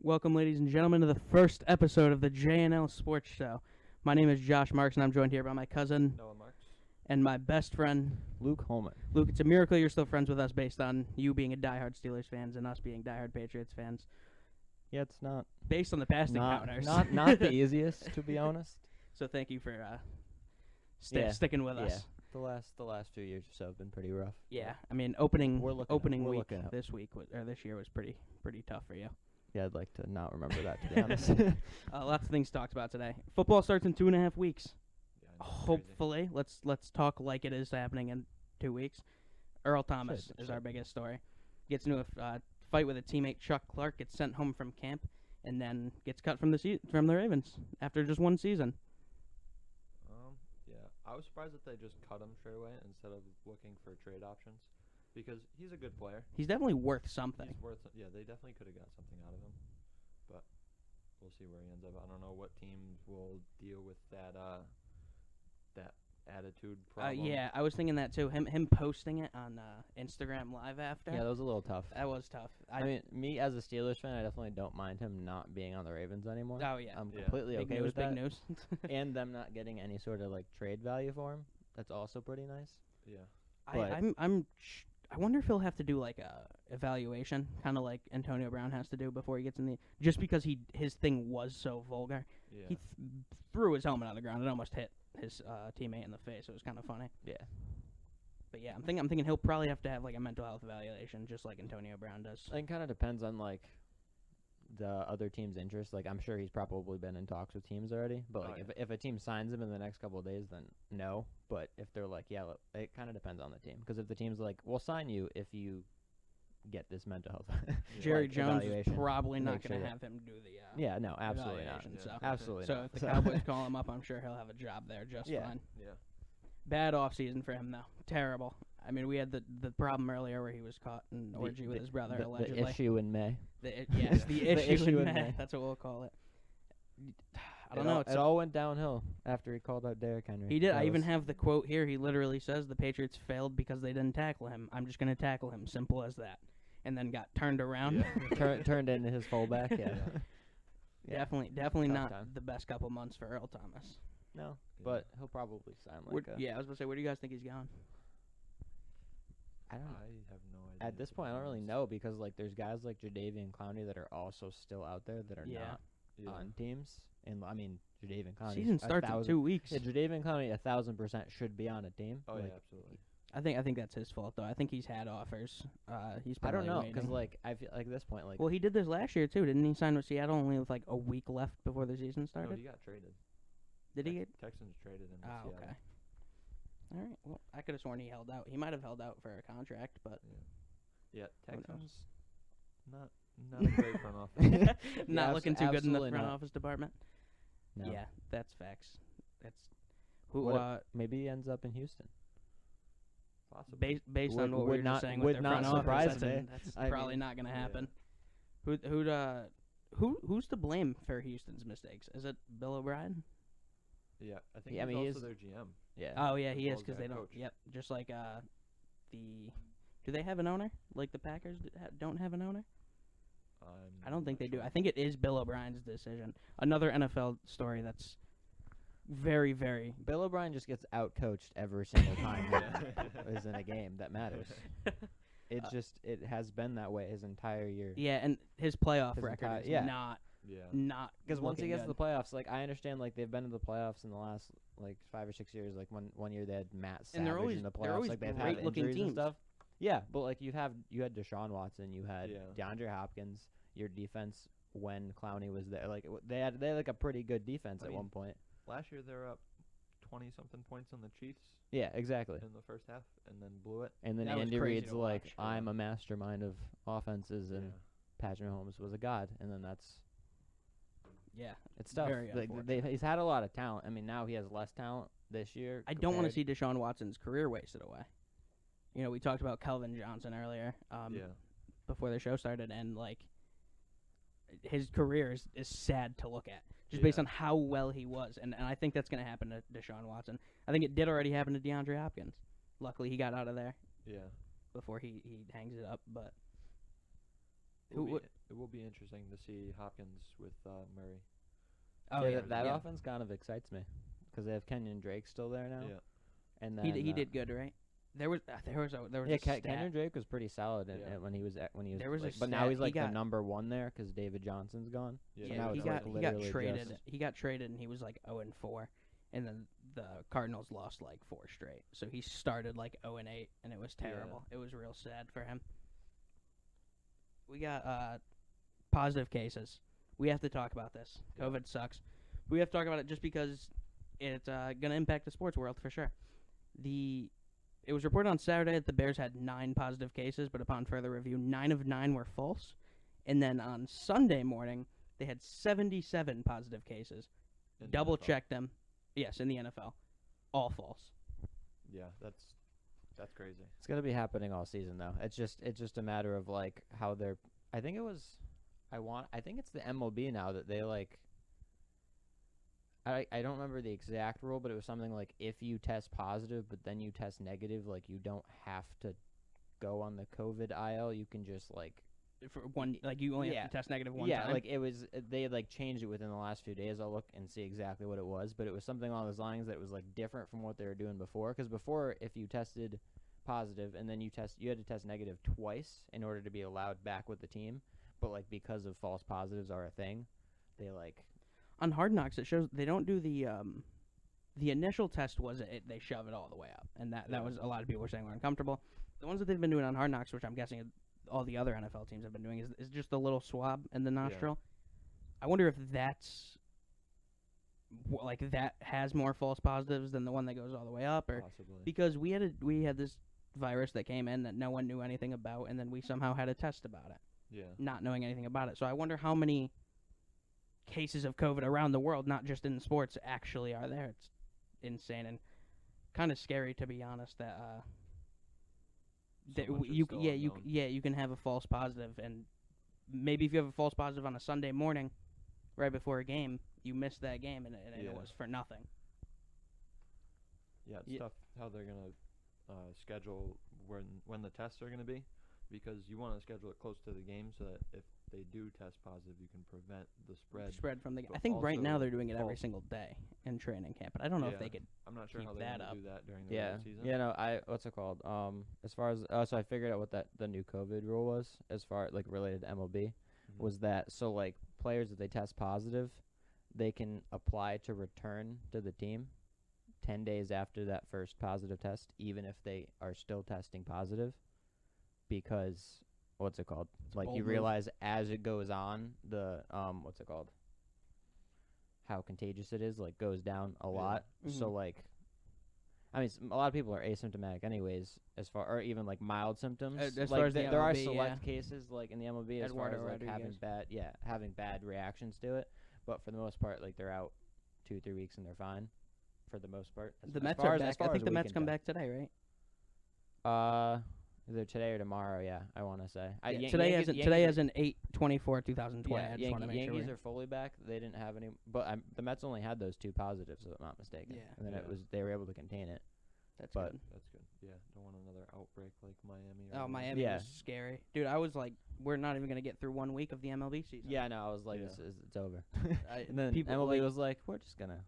Welcome, ladies and gentlemen, to the first episode of the JNL Sports Show. My name is Josh Marks, and I'm joined here by my cousin Noah Marks. and my best friend, Luke Holman. Luke. It's a miracle you're still friends with us based on you being a diehard Steelers fans and us being diehard Patriots fans. Yeah, it's not Based on the past encounters. not the easiest, to be honest. So thank you for Yeah, sticking with us. Yeah, the last few years or so have been pretty rough. Yeah, I mean, opening We're week looking up. this year was pretty tough for you. Yeah, I'd like to not remember that, to be honest. Lots of things talked about today. Football starts in 2.5 weeks. Yeah, I know, Hopefully, let's talk like it is happening in 2 weeks. Earl Thomas is our biggest story. Gets into a fight with a teammate, Chuck Clark. Gets sent home from camp, and then gets cut from the Ravens after just one season. Yeah, I was surprised that they just cut him straight away instead of looking for trade options, because he's a good player. He's definitely worth something. He's worth. Yeah, they definitely could have got something out of him, but we'll see where he ends up. I don't know what teams will deal with that attitude problem. Yeah, I was thinking that too. Him posting it on Instagram Live after. Yeah, that was a little tough. That was tough. I mean, me as a Steelers fan, I definitely don't mind him not being on the Ravens anymore. Oh yeah, I'm Yeah. completely big okay news, with that. big news. And them not getting any sort of like trade value for him. That's also pretty nice. Yeah, I wonder if he'll have to do like a evaluation, kind of like Antonio Brown has to do before he gets in the. Just because his thing was so vulgar, yeah. he threw his helmet on the ground and almost hit his teammate in the face. It was kind of funny. Yeah. But yeah, I'm thinking he'll probably have to have like a mental health evaluation, just like Antonio Brown does. It kind of depends on like the other team's interest. Like, I'm sure he's probably been in talks with teams already. But like, if a team signs him in the next couple of days, then no. But if they're like, yeah, it kind of depends on the team. Because if the team's like, we'll sign you if you get this mental health. Jerry Jones is evaluation, probably not make going to sure have him do the. Yeah, no, absolutely not. evaluation, Yeah. So, Absolutely so not. if the Cowboys call him up, I'm sure he'll have a job there just Yeah. fine. Yeah. Bad offseason for him though. Terrible. I mean, we had the problem earlier where he was caught in an orgy with his brother allegedly. The issue in May. Yes, the The issue issue in in May. May. That's what we'll call it. I don't know. It all went downhill after he called out Derrick Henry. He did. That I even was- have the quote here. He literally says the Patriots failed because they didn't tackle him. I'm just going to tackle him. Simple as that. And then got turned around. Yeah. turned into his fullback. Yeah. Yeah. Definitely Tough not time. the best couple months for Earl Thomas. No, but he'll probably sign like. Yeah, I was going to say, where do you guys think he's going? I don't. I have no idea. At this to point, be I don't really honest. know because like there's guys like Jadeveon Clowney that are also still out there that are not Yeah. on teams, and I mean Jadeveon Clowney. Season starts in 2 weeks. Yeah, Jadeveon Clowney 1,000% should be on a team. Oh like, yeah, absolutely. I think that's his fault though. I think he's had offers. He's I probably don't know waiting. because like I feel like at this point like Well, he did this last year too, didn't he? Sign with Seattle only with like a week left before the season No, started. he got traded. Did he get? Texans traded him. to Oh, Seattle. okay. All right. Well, I could have sworn he held out. He might have held out for a contract, but Yeah, Who knows? Texans. Not a great front office. not abs- looking too good in the absolutely front not. office department. no. Yeah, that's facts. That's who. What maybe he ends up in Houston. Possibly. Based Would- on what we would were not- just saying would with their not front surprise office, me. that's I probably mean, not going to yeah. happen. Who's to blame for Houston's mistakes? Is it Bill O'Brien? Yeah, I think Yeah, I he's mean, he also is- their GM. Yeah. Oh yeah, he As is well as because their they don't. coach. Yep, just like do they have an owner? Like the Packers don't have an owner? I don't think they do. I think it is Bill O'Brien's decision. Another NFL story that's very, very. Bill O'Brien just gets out-coached every single time he is in a game that matters. It's just it has been that way his entire year. Yeah, and his playoff His record entire- is yeah. Yeah. not Because once he looking gets to good. the playoffs, like I understand, like they've been to the playoffs in the last like 5 or 6 years. Like one year they had Matt Savage And they're always- in the they're playoffs. always Like they've had great-looking injuries and teams. stuff. Yeah, but like you had Deshaun Watson, you had Yeah. DeAndre Hopkins. Your defense when Clowney was there, like they had like a pretty good defense I at mean, one point. Last year they were up 20-something points on the Chiefs Yeah, exactly. in the first half, and then blew it. And then That was Andy crazy Reid's to like, watch. I'm a mastermind of offenses, and Yeah. Patrick Mahomes was a god. And then that's Yeah, it's tough. Very Like, unfortunate. he's had a lot of talent. I mean, now he has less talent this year. I don't want to compared- see Deshaun Watson's career wasted away. You know, we talked about Kelvin Johnson earlier. Yeah. Before the show started, and like his career is sad to look at, just based Yeah. on how well he was, and I think that's going to happen to Deshaun Watson. I think it did already happen to DeAndre Hopkins. Luckily, he got out of there Yeah. before he hangs it up. But Who who? it will be interesting to see Hopkins with Murray. Oh yeah, yeah, that yeah. offense kind of excites me because they have Kenyon Drake still there now. Yeah. And then He did good, right? There was yeah, a stat. Kenyon Drake was pretty solid Yeah. when he was There was a but now stat he's he like the got- number one there because David Johnson's gone. Yeah, So Yeah, now he it's got like he got literally traded. just- He got traded and he was like 0-4, and then the Cardinals lost like 4 straight. So he started like 0-8, and it was terrible. It was real sad for him. We got positive cases. We have to talk about this. Yeah. COVID sucks. We have to talk about it just because it's gonna impact the sports world for sure. It was reported on Saturday that the Bears had 9 positive cases, but upon further review, 9 of 9 were false. And then on Sunday morning, they had 77 positive cases. In the Double NFL. checked them. Yes, in the NFL. All false. Yeah, that's crazy. It's gonna be happening all season though. It's just a matter of like how they're. I think it's the MLB now that they like. I don't remember the exact rule, but it was something like if you test positive but then you test negative, like you don't have to go on the COVID IL. You can just like For one, like you only Yeah. have to test negative one yeah, time. like it was they like changed it within the last few days. I'll look and see exactly what it was, but it was something along those lines that was like different from what they were doing before. Because before, if you tested positive and then you had to test negative twice in order to be allowed back with the team. But like because of false positives are a thing, they like On Hard Knocks, it shows they don't do the initial test was they shove it all the way up, and that was a lot of people were saying were uncomfortable. The ones that they've been doing on Hard Knocks, which I'm guessing all the other NFL teams have been doing, is just a little swab in the nostril. I wonder if that's like that has more false positives than the one that goes all the way up, or Possibly. because we had this virus that came in that no one knew anything about, and then we somehow had a test about it, Yeah. not knowing anything about it. So I wonder how many cases of COVID around the world, not just in sports, actually are there. It's insane and kind of scary, to be honest. That So much is still unknown. you can have a false positive, and maybe if you have a false positive on a Sunday morning, right before a game, you missed that game, and it Yeah. was for nothing. Yeah, it's Yeah. tough how they're gonna schedule when the tests are gonna be, because you want to schedule it close to the game so that if they do test positive, you can prevent the spread. From the game. but I think right now also they're doing it every false- single day in training camp, but I don't know if Yeah. they could. I'm not sure keep how they're that gonna up. do that during the yeah regular season. yeah no what's it called as far as so I figured out what the new COVID rule was as far like related to MLB Mhm. was that so like players if they test positive, they can apply to return to the team 10 days after that first positive test, even if they are still testing positive, because what's it called? It's a Like bold you move. realize as it goes on, the what's it called? How contagious it is, like goes down a Yeah. lot. So Mhm. like, I mean, a lot of people are asymptomatic anyways, as far or even like mild symptoms. As like far as the there are MLB, select yeah. cases like in the MLB as Eduardo far as like Rodriguez. having bad reactions to it, but for the most part, like they're out 2-3 weeks and they're fine. For the most part, The Mets are back. I think the Mets come back today, right? Either today or tomorrow. Yeah, I want to say. Today as in 8/24/2020. Yeah, I just want to make Yankees sure. are fully back. They didn't have any, but the Mets only had those 2 positives, if I'm not mistaken. Yeah. and then Yeah. they were able to contain it. That's but- good. That's good. Yeah, don't want another outbreak like Miami. Or Oh, whatever. Miami Yeah. was scary, dude. I was like, we're not even gonna get through 1 week of the MLB season. Yeah, no, I was like, Yeah. it's over. And then people MLB like, was like, we're just gonna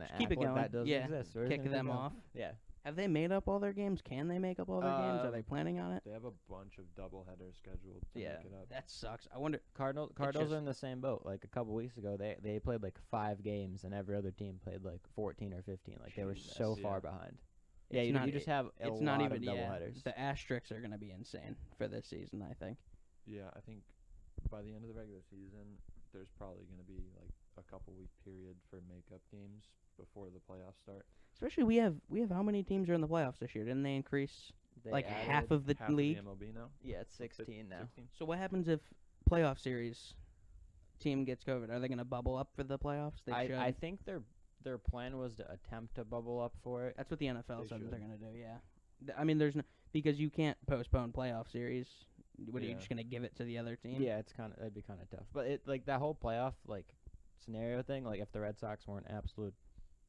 act keep it like going. that doesn't Yeah, exist. We're just kick gonna keep them going." off. Yeah, Have they made up all their games? Can they make up all their games? Are they planning on it? They have a bunch of doubleheaders scheduled to Yeah. make it up. That sucks. I wonder. Cardinals just- are in the same boat. Like a couple weeks ago, they played like 5 games, and every other team played like 14 or 15. Like they were Jesus. so far Yeah. behind. Yeah, It's you not- just have a It's lot not of even. Yeah, doubleheaders. the asterisks are gonna be insane for this season. I think. Yeah, I think by the end of the regular season, there's probably going to be like a couple week period for makeup games before the playoffs start. Especially we have how many teams are in the playoffs this year? Didn't they increase They like added- half of the Half league? of the MLB now. Yeah, it's 16 now. 16? So what happens if playoff series team gets COVID? Are they gonna bubble up for the playoffs? They should. I think their plan was to attempt to bubble up for it. That's what the NFL They said that they're should. gonna do. Yeah. I mean, there's no because you can't postpone playoff series. What are you Yeah. just gonna give it to the other team? Yeah, that'd be kind of tough. But it like that whole playoff like scenario thing. Like if the Red Sox weren't absolute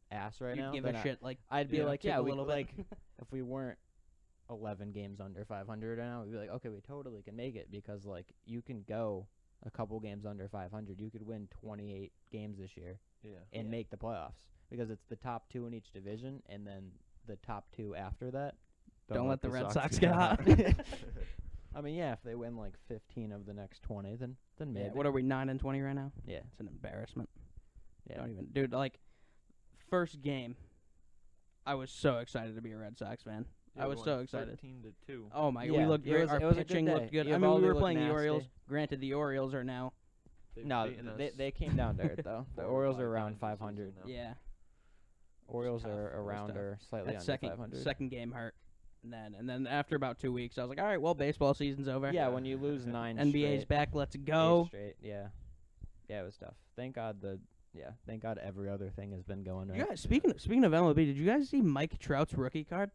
ass right You'd now, give then a shit like I'd be you know, like, tip yeah, a we little bit. like if we weren't 11 games under 500 right now, we'd be like, okay, we totally can make it because like you can go a couple games under 500, you could win 28 games this year and make the playoffs because it's the top 2 in each division, and then the top 2 after that. Don't let the Red Sox get hot. I mean, yeah, if they win like 15 of the next 20, then maybe. Yeah, what are we, 9-20 right now? Yeah. It's an embarrassment. Yeah. Don't even, dude. Like, first game, I was so excited to be a Ed Sox fan. Yeah, I was so excited. 13-2. Oh my! Yeah, we looked great. Our it was a pitching good day. looked good. I Evaldi mean, we were looked playing the nasty. Orioles. Granted, the Orioles are now. No, they came down to earth though. The 4 or Orioles 5 are around times this 500. season now. Yeah. Orioles tough. are It was around tough. or slightly That under 500. second game hurt. And then after about 2 weeks, I was like, all right, well, baseball season's over. Yeah, when you lose 9 NBA's straight, back. Let's 8 go. straight, yeah, it was tough. Thank God every other thing has been going right. You guys, speaking of MLB, did you guys see Mike Trout's rookie card?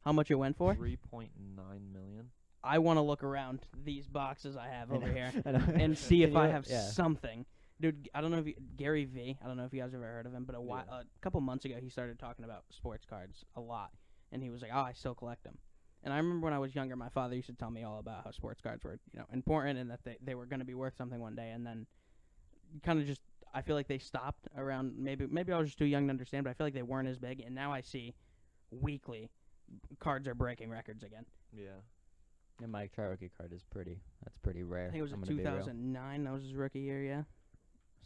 How much it went for? $3.9 million. I want to look around these boxes I have over here I know. and see if Can I you- have yeah. something. Dude, I don't know if Gary V. I don't know if you guys have ever heard of him, but a couple months ago he started talking about sports cards a lot, and he was like, "Oh, I still collect them." And I remember when I was younger, my father used to tell me all about how sports cards were, important and that they were going to be worth something one day. And then, kind of just, I feel like they stopped around. Maybe I was just too young to understand, but I feel like they weren't as big. And now I see weekly cards are breaking records again. Yeah. The Mike Trout rookie card is that's pretty rare. I think it was I'm in gonna be real. 2009. That was his rookie year. Yeah.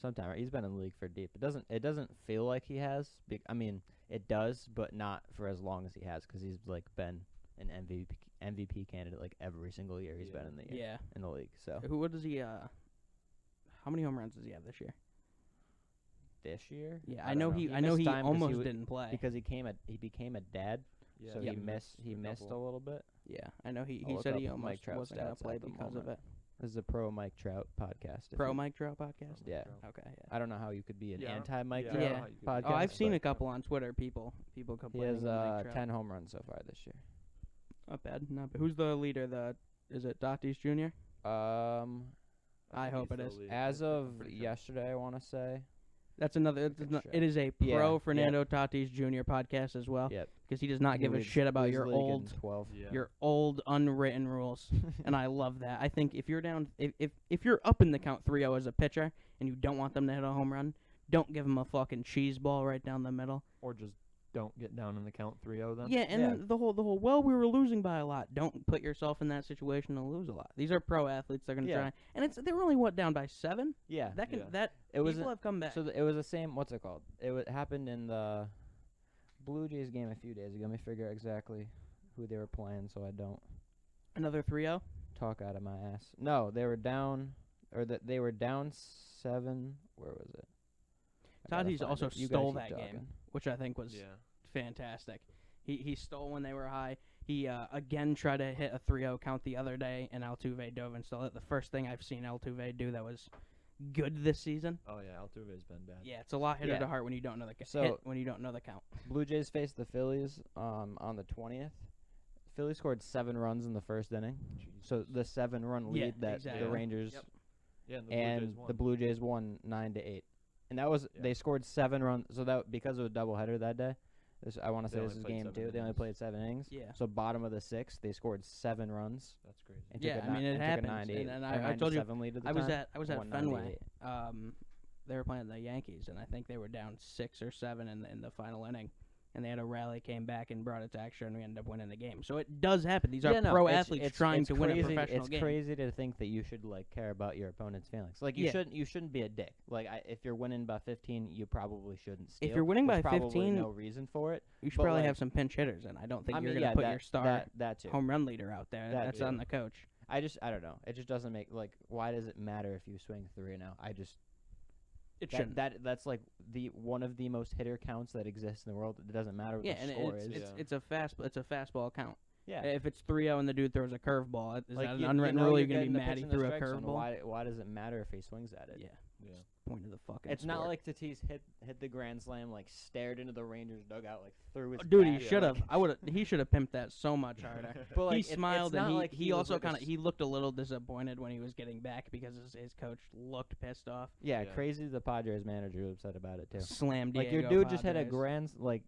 Sometime he's been in the league for deep. It doesn't feel like he has. I mean, it does, but not for as long as he has, because he's like been an MVP candidate like every single year he's been in the league. So What does he? How many home runs does he have this year? this year, Yeah, I I know don't he. know. I know missed he time 'cause almost wa- didn't play. because he became a dad, Yeah. so Yep. he missed a little bit. Yeah, I know he I'll look said he up Mike almost Trout wasn't gonna stats play at the because of moment. it. This is a pro Mike Trout podcast. if Pro you- Mike Trout podcast. Yeah. Okay. Yeah. I don't know how you could be an Yeah, I don't- anti Mike yeah, I Trout don't know how you could- podcast. Oh, I've seen but a couple on Twitter. People He complaining. has about Mike Trout. 10 home runs so far this year. Not bad. Not bad. Who's the leader? Is it Tatis Jr.? I hope he's it the is. lead. As I'm of pretty sure. yesterday, I want to say. That's another. Good show. It is a Yeah, pro yeah. Fernando Tatis Jr. podcast as well. Yep. Because he does not He give a leads- shit about leads your the league in old 12. Yeah. your old unwritten rules, and I love that. I think if you're down, if you're up in the count 3-0 as a pitcher and you don't want them to hit a home run, don't give them a fucking cheese ball right down the middle. Or just don't get down in the count 3-0 then. Yeah, and Yeah. then the whole well, we were losing by a lot. Don't put yourself in that situation to lose a lot. These are pro athletes; they're gonna Yeah. try, and they were only down by 7. Yeah. That can Yeah. that It was people have come back. So it was the same. What's it called? It happened in the Blue Jays game a few days ago. Let me figure out exactly who they were playing, so I don't Another 3-0. talk out of my ass. No, they were down, they were down 7. Where was it? I gotta Tatis find also it. You guys stole keep that game, talking. which I think was Yeah. fantastic. He stole when they were high. He again tried to hit a 3-0 count the other day, and Altuve dove and stole it. The first thing I've seen Altuve do that was good this season. Oh yeah, Altuve's been bad. Yeah, it's a lot hitter Yeah. to heart when you don't know the So- when you don't know the count. Blue Jays faced the Phillies on the 20th. Phillies scored 7 runs in the first inning. So the 7-run lead Yeah, that exactly. the Rangers Yep. Yeah, and and the Blue Jays won 9-8. And that was Yeah. they scored 7 runs. So that because it was a doubleheader that day. I want to They say only this is played game 7 2. They only innings. played 7 innings. Yeah. So bottom of the 6th, they scored 7 runs. That's crazy. And Yeah, took a I mean, it and took a happens, 9-8 and or I told you, 9-7 lead at the I was time. at Won Fenway. 9-8. They were playing the Yankees, and I think they were down 6 or 7 in the final inning. And they had a rally, came back, and brought it to extra, and we ended up winning the game. So it does happen. These are Yeah, no, pro it's- athletes it's- trying it's to win a crazy- professional It's game. crazy to think that you should care about your opponent's feelings. Like you Yeah. shouldn't be a dick. If you're winning by 15, you probably shouldn't steal. If you're winning There's by probably 15, no reason for it. You should but, probably like- have some pinch hitters, and I don't think I you're mean, going to yeah, put your star that too. home run leader out there. That That's too. on the coach. I don't know. It just doesn't make why does it matter if you swing 3 now? It shouldn't. That's like one of the most hitter counts that exists in the world. It doesn't matter what Yeah, the and score it's, is. it's it's a fastball count. Yeah. If it's 3-0 and the dude throws a curveball, is that an you unwritten know rule? you're You're going to getting be the mad pitch he in the threw a strike zone. curveball? Why does it matter if he swings at it? Yeah. Yeah. Point of the fucking. It's not sport. like Tatis hit the grand slam, stared into the Rangers dugout, through his Dude, he bat. should have. He should have pimped that so much harder. But He it's smiled, not and like he was also like a kind of he looked a little disappointed when he was getting back because his coach looked pissed off. Yeah, Yeah. crazy. The Padres manager was upset about it too. Slammed Your dude just hit a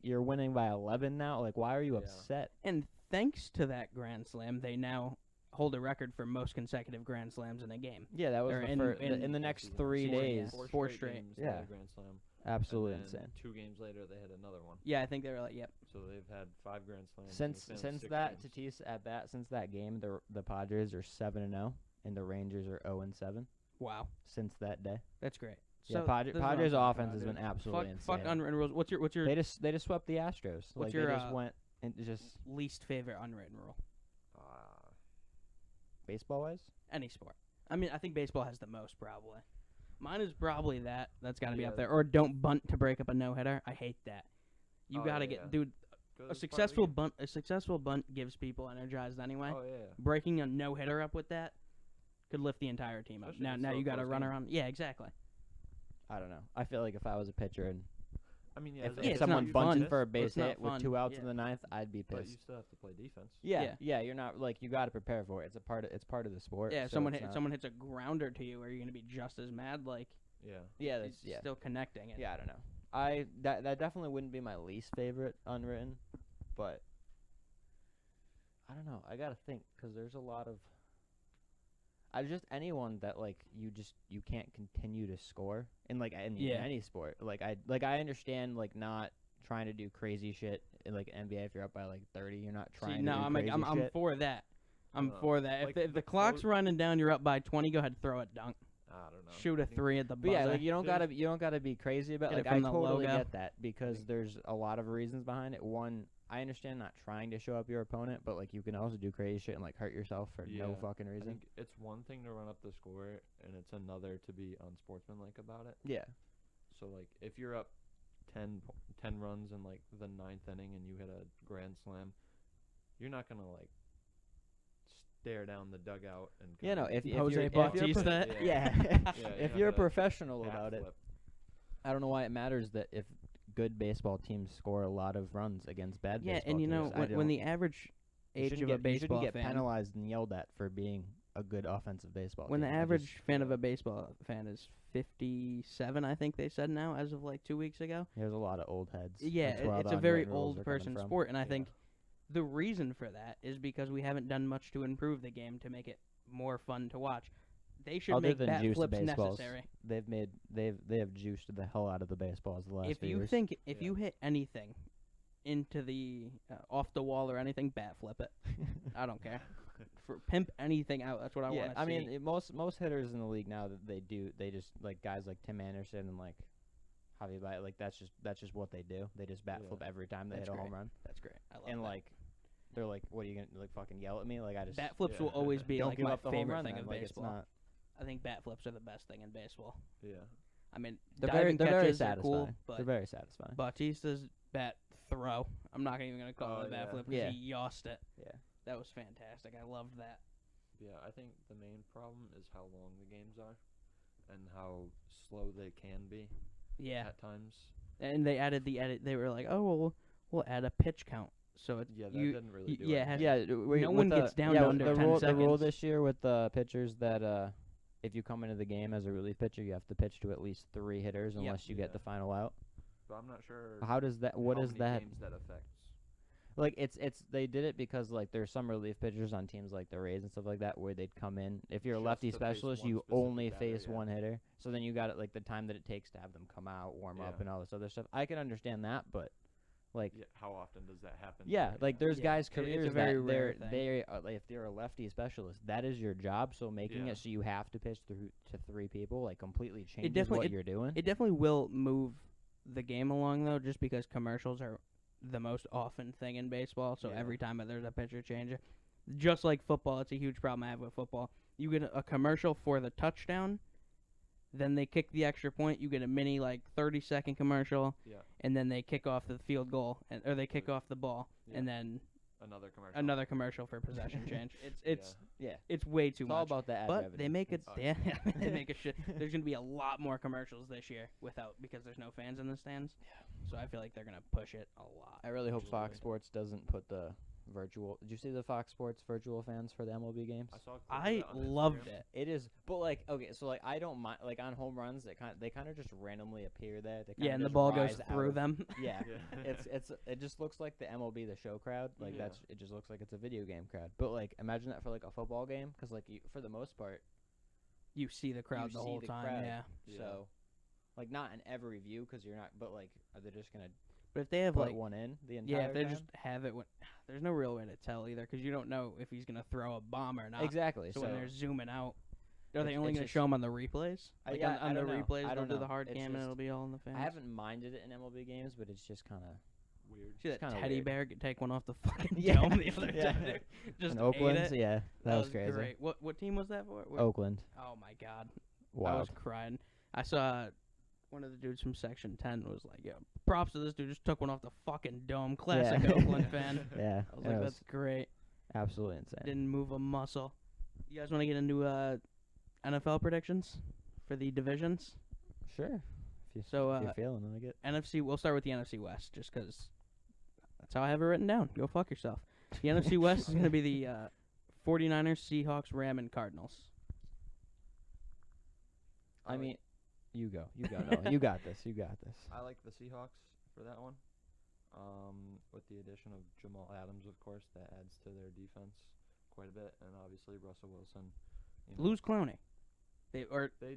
you're winning by 11 now. Why are you Yeah. upset? And thanks to that grand slam, they now hold a record for most consecutive Grand Slams in a game. Yeah, that was Or the in- first. in In the next season. 3 Four, days, yeah. 4 4 straight straight. games they had Yeah. a Grand Slam. absolutely and then insane. 2 games later, they had another one. Yeah, I think they were like, yep. So they've had 5 Grand Slams. in the Since span of since 6 that games. Tatis at bat, since that game, the Padres are 7-0, and the Rangers are 0-7. Wow, Since that day. that's great. Yeah, So this is what I'm Padres' talking offense has about, been dude. absolutely Fuck insane. unwritten rules. What's your They just swept the Astros. What's Like your, they just went and just least favorite unwritten rule? baseball wise. Any sport. I mean, I think baseball has the most probably. Mine is probably that. That's got to be up Yeah. there. Or don't bunt to break up a no hitter. I hate that. You Oh, gotta yeah, get, yeah. dude. 'Cause A it's part of the successful game. bunt. A successful bunt gives people energized anyway. Oh yeah. Breaking a no hitter up with that could lift the entire team up. Especially if it's Now so you got to close run game. around. Yeah, exactly. I don't know. I feel like if I was a pitcher and I mean, yeah. if, as a Yeah, if it's pitcher, not someone you bunted fun. for a But base it's not hit with fun. 2 outs Yeah. in the ninth, I'd be but you pissed. still have to play defense. Yeah, Yeah. you're not like you got to prepare for it. It's part of the sport. Yeah, if so someone it's not- someone hits a grounder to you, are you gonna be just as mad? Like, Yeah. Yeah, it's that's yeah. still connecting. Yeah, I don't know. That definitely wouldn't be my least favorite unwritten, but I don't know. I gotta think because there's a lot of. I just anyone that like you can't continue to score in like in Yeah. any sport. I understand like not trying to do crazy shit in like NBA if you're up by like 30, you're not trying See, to no, do I'm crazy I'm shit. for that. I'm No, for that. like If the the clock's close- running down, you're up by 20. Go ahead, throw it, dunk, I don't know. shoot I a think- 3 at the But buzzer. yeah, like you don't There's- gotta be crazy about Get it like I from the totally logo. get that because there's a lot of reasons behind it. One, I understand not trying to show up your opponent, but like you can also do crazy shit and like hurt yourself for no Yeah, fucking I reason. think it's one thing to run up the score, and it's another to be unsportsmanlike about it. Yeah. So like, if you're up 10 runs in like the 9th inning and you hit a grand slam, you're not gonna like stare down the dugout and Yeah, no, kinda if Jose you're, if Bautista. you're Yeah. yeah, Yeah, if you're you're a not gonna professional half about it, flip. I don't know why it matters that if good baseball teams score a lot of runs against bad yeah, baseball and you teams. know I when don't- the average you age shouldn't of a get- you shouldn't baseball get fan, penalized and yelled at for being a good offensive baseball when the team. I just- average fan of yeah. a baseball fan is 57, I think they said now as of like 2 weeks ago. there's a lot of old heads. Yeah, That's where all it's the a very unwritten rules old are coming person from. sport, and I Yeah. think the reason for that is because we haven't done much to improve the game to make it more fun to watch. They should Other make than bat juiced flips baseballs, necessary. they have juiced the hell out of the baseballs the last If few you years. think if Yeah. you hit anything into the off the wall or anything, bat flip it. I don't care. For pimp anything out. That's what I yeah, want to I see. mean most hitters in the league now that they just like guys like Tim Anderson and like Javi Baez, like that's just what they do. They just bat Yeah. flip every time they That's hit a great. home run. That's great. I love And that. like they're like, what are you gonna like fucking yell at me? Like I just bat flips Yeah. will always be don't like give my up the home favorite run. thing then. of Like baseball. it's not. I think bat flips are the best thing in baseball. Yeah. I mean, They're diving very catches satisfying. are cool, but They're very satisfying. Bautista's bat throw. I'm not even gonna call Oh, it a bat yeah. flip because Yeah. he yossed it. Yeah. That was fantastic. I loved that. Yeah, I think the main problem is how long the games are, and how slow they can be Yeah, at times. and they added the edit. They were like, oh, well, we'll add a pitch count. So it, Yeah, that you, didn't really do yeah, anything. Yeah, No one gets down to under 10 the rule seconds. this year with the pitchers that if you come into the game as a relief pitcher, you have to pitch to at least 3 hitters Yep. unless you get Yeah. the final out. But I'm not sure How does that? What how is many that? games that affects. Like it's they did it because like there's some relief pitchers on teams like the Rays and stuff like that where they'd come in. If you're a Just lefty to face specialist, one you specific only batter, face yeah. one hitter. So then you got it like the time that it takes to have them come out, warm up, Yeah. and all this other stuff. I can understand that, but like Yeah, how often does that happen? yeah, like there's Yeah, guys' it's a careers very that rare thing. they like, if they're a lefty specialist, that is your job. So making Yeah. it so you have to pitch through to 3 people like completely changes definitely- what you're doing. It definitely will move the game along though, just because commercials are the most often thing in baseball. So Yeah. every time there's a pitcher change, just like football, it's a huge problem I have with football. You get a commercial for the touchdown, then they kick the extra point. You get a mini like 30-second commercial, Yeah. and then they kick off the field goal, or they kick off the ball, Yeah. and then Another commercial. another commercial for possession change. It's yeah, it's way too it's all much. about the ad But revenue. they make it. It's- Yeah, they make a shit. There's gonna be a lot more commercials this year because there's no fans in the stands. Yeah. So I feel like they're gonna push it a lot. I really hope Which is Fox good. Sports doesn't put the virtual. Did you see the Fox Sports virtual fans for the MLB games? I saw. a clip of I it on loved Instagram. it. It is, but like okay, so like I don't mind like on home runs they kind of just randomly appear there. They kinda Yeah, and the just ball goes rise out through of- them. Yeah, Yeah. it just looks like the MLB the Show crowd. Like Yeah. it just looks like it's a video game crowd. But like imagine that for like a football game, because like for the most part You see the crowd you the see whole the time. crowd. Yeah. Yeah. So like not in every view because you're not. But like are they just gonna But if they have put like one in the entire yeah, if they time? just have it when there's no real way to tell either because you don't know if he's gonna throw a bomb or not. Exactly. So when they're zooming out, are they It's- only it's gonna just- show them on the replays? Like yeah, on I the don't know. replays, I they'll don't do the know. hard It's cam and just- it'll be all in the fans. I haven't minded it in MLB games, but it's just kind of Weird. See that kinda teddy weird. bear take one off the fucking Yeah. dome the other Yeah. day. Just in ate Oakland. it. Yeah, that was crazy. Great. What team was that for? Oakland. Oh my god. I Wow. was crying. I saw one of the dudes from Section 10 was like, "Yo, props to this dude. Just took one off the fucking dome. Classic Yeah. Oakland fan." Yeah, I was it like, was "That's great." absolutely insane. Didn't move a muscle. You guys want to get into NFL predictions for the divisions? Sure. So, if you're feeling like it. NFC. We'll start with the NFC West, just 'cause that's how I have it written down. Go fuck yourself. The NFC West is going to be the 49ers, Seahawks, Ram, and Cardinals. I mean, you go. You go. No, you got this. You got this. I like the Seahawks for that one. With the addition of Jamal Adams, of course, that adds to their defense quite a bit, and obviously Russell Wilson. Lose Clowney. They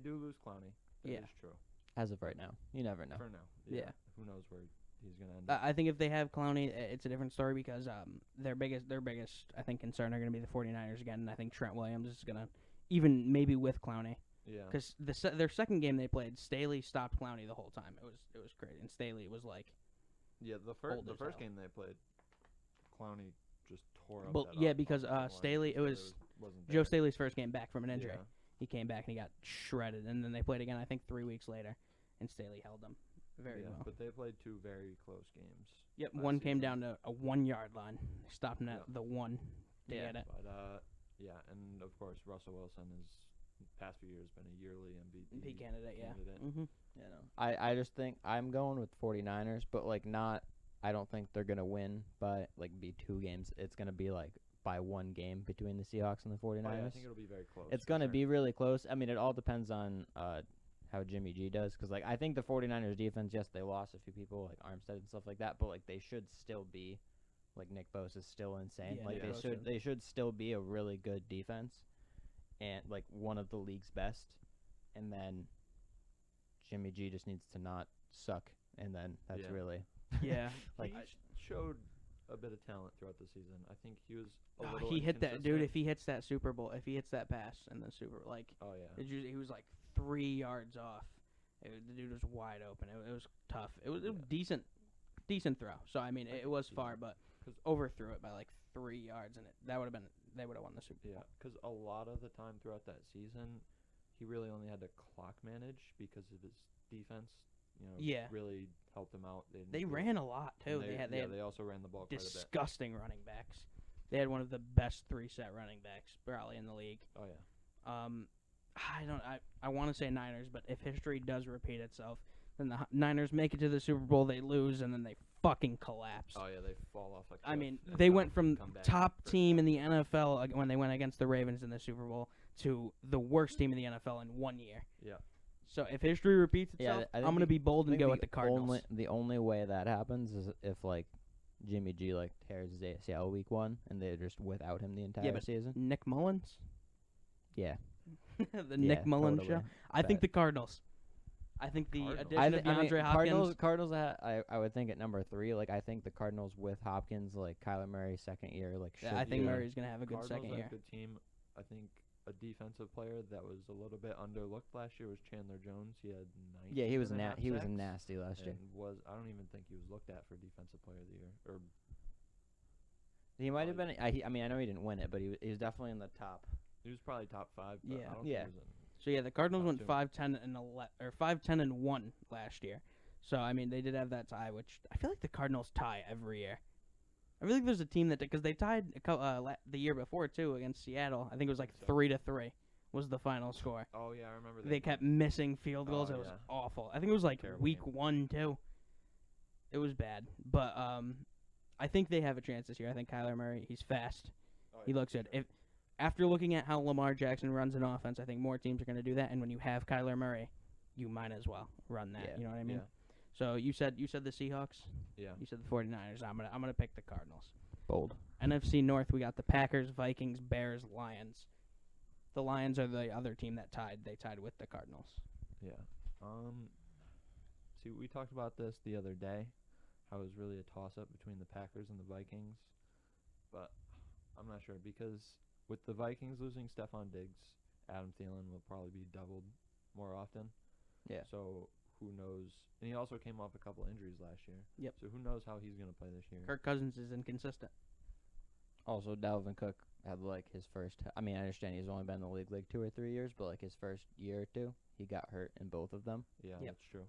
do lose Clowney. That Yeah. is true. As of right now, you never know. For now. Yeah. Who knows where he's gonna end up? I think if they have Clowney, it's a different story because their biggest I think concern are going to be the 49ers again, and I think Trent Williams is going to even maybe with Clowney Yeah. because their second game they played, Staley stopped Clowney the whole time. It was crazy, and Staley was like, Yeah. The old the as first hell. game they played, Clowney just tore up. Well, that yeah, because, offensive line, Staley- it so was wasn't Joe there. Staley's first game back from an injury. Yeah. He came back and he got shredded, and then they played again I think 3 weeks later, and Staley held them very yeah, well. but they played two very close games. Yep, last one came season. down to a 1 yard line, stopping at Yeah. the one to Yeah. get it. But yeah, and of course Russell Wilson has past few years been a yearly MVP MVP candidate, yeah. candidate. Mm-hmm. You know, I just think I'm going with 49ers, but like not. I don't think they're gonna win by like be 2 games. It's gonna be like by 1 game between the Seahawks and the 49ers. Oh, yeah, I think it'll be very close. It's for gonna sure. be really close. I mean, it all depends on how Jimmy G does, because like I think the 49ers defense, yes, they lost a few people like Armstead and stuff like that, but like they should still be, like Nick Bosa is still insane. Yeah, like Nick Bosa. they should still be a really good defense, and like one of the league's best. And then Jimmy G just needs to not suck, and then that's Yeah. really Yeah. like he showed a bit of talent throughout the season. I think he was a Oh, little he hit that dude. inconsistent. If he hits that Super Bowl, if he hits that pass in the Super, like Oh yeah. it's usually, he was like 3 yards off. The dude was wide open. It was tough. It was Yeah. decent throw. So I mean, it was Yeah. far, but 'Cause- overthrew it by like 3 yards, and they would have won the Super Bowl. Yeah, because a lot of the time throughout that season, he really only had to clock manage because of his defense. You know, Yeah. really helped him out. They ran a lot too. and They had they also ran the ball quite a bit. disgusting running backs. They had one of the best 3-set running backs probably in the league. Oh yeah. I want to say Niners, but if history does repeat itself, then the Niners make it to the Super Bowl, they lose, and then they fucking collapse. Oh yeah, they fall off. I mean, and they come- went from come back top for- team in the NFL when they went against the Ravens in the Super Bowl to the worst team in the NFL in 1 year. Yeah. So if history repeats Yeah, itself, I I'm think going to be bold I and think go with the Cardinals. The only way that happens is if like Jimmy G like tears his ACL week 1 and they're just without him the entire but season. Nick Mullins? Yeah. The Nick Mullins show? I think the Cardinals. I think the Cardinals. addition of DeAndre Hopkins. Cardinals. I would think at number 3. Like I think the Cardinals with Hopkins, like Kyler Murray second year, like Yeah, should I think be- Murray's going to have a good Cardinals second are year. a good team. I think a defensive player that was a little bit underlooked last year was Chandler Jones. He had 19 Yeah, he was and a half he was sacks, nasty last year. and I don't even think he was looked at for defensive player of the year. Or He might have been. probably- I mean, I know he didn't win it, but he was definitely in the top. he was probably top 5. But Yeah. I don't Yeah. think he was in. So yeah, the Cardinals Top went two. 5-10 and 5-10-1 last year. So I mean, they did have that tie, which I feel like the Cardinals tie every year. I feel like there's a team that because they tied the year before too against Seattle. I think it was like So. 3-3 was the final score. Oh yeah, I remember. They kept missing field goals. Oh, It was yeah. awful. I think it was like Terrible week game. 1 too. It was bad, but I think they have a chance this year. I think Kyler Murray, he's fast. Oh, He yeah, looks good. sure. If after looking at how Lamar Jackson runs an offense, I think more teams are going to do that. And when you have Kyler Murray, you might as well run that. Yeah. You know what I mean? Yeah. So you said the Seahawks. Yeah. You said the 49ers. I'm gonna pick the Cardinals. Bold. NFC North, we got the Packers, Vikings, Bears, Lions. The Lions are the other team that tied. They tied with the Cardinals. Yeah. See, we talked about this the other day, how it was really a toss-up between the Packers and the Vikings, but I'm not sure because with the Vikings losing Stephon Diggs, Adam Thielen will probably be doubled more often. Yeah. So who knows? And he also came off a couple injuries last year. Yep. So who knows how he's going to play this year? Kirk Cousins is inconsistent. Also, Dalvin Cook had like his first. I mean, I understand he's only been in the league like 2 or 3 years, but like his first year or two, he got hurt in both of them. Yeah, Yep. that's true.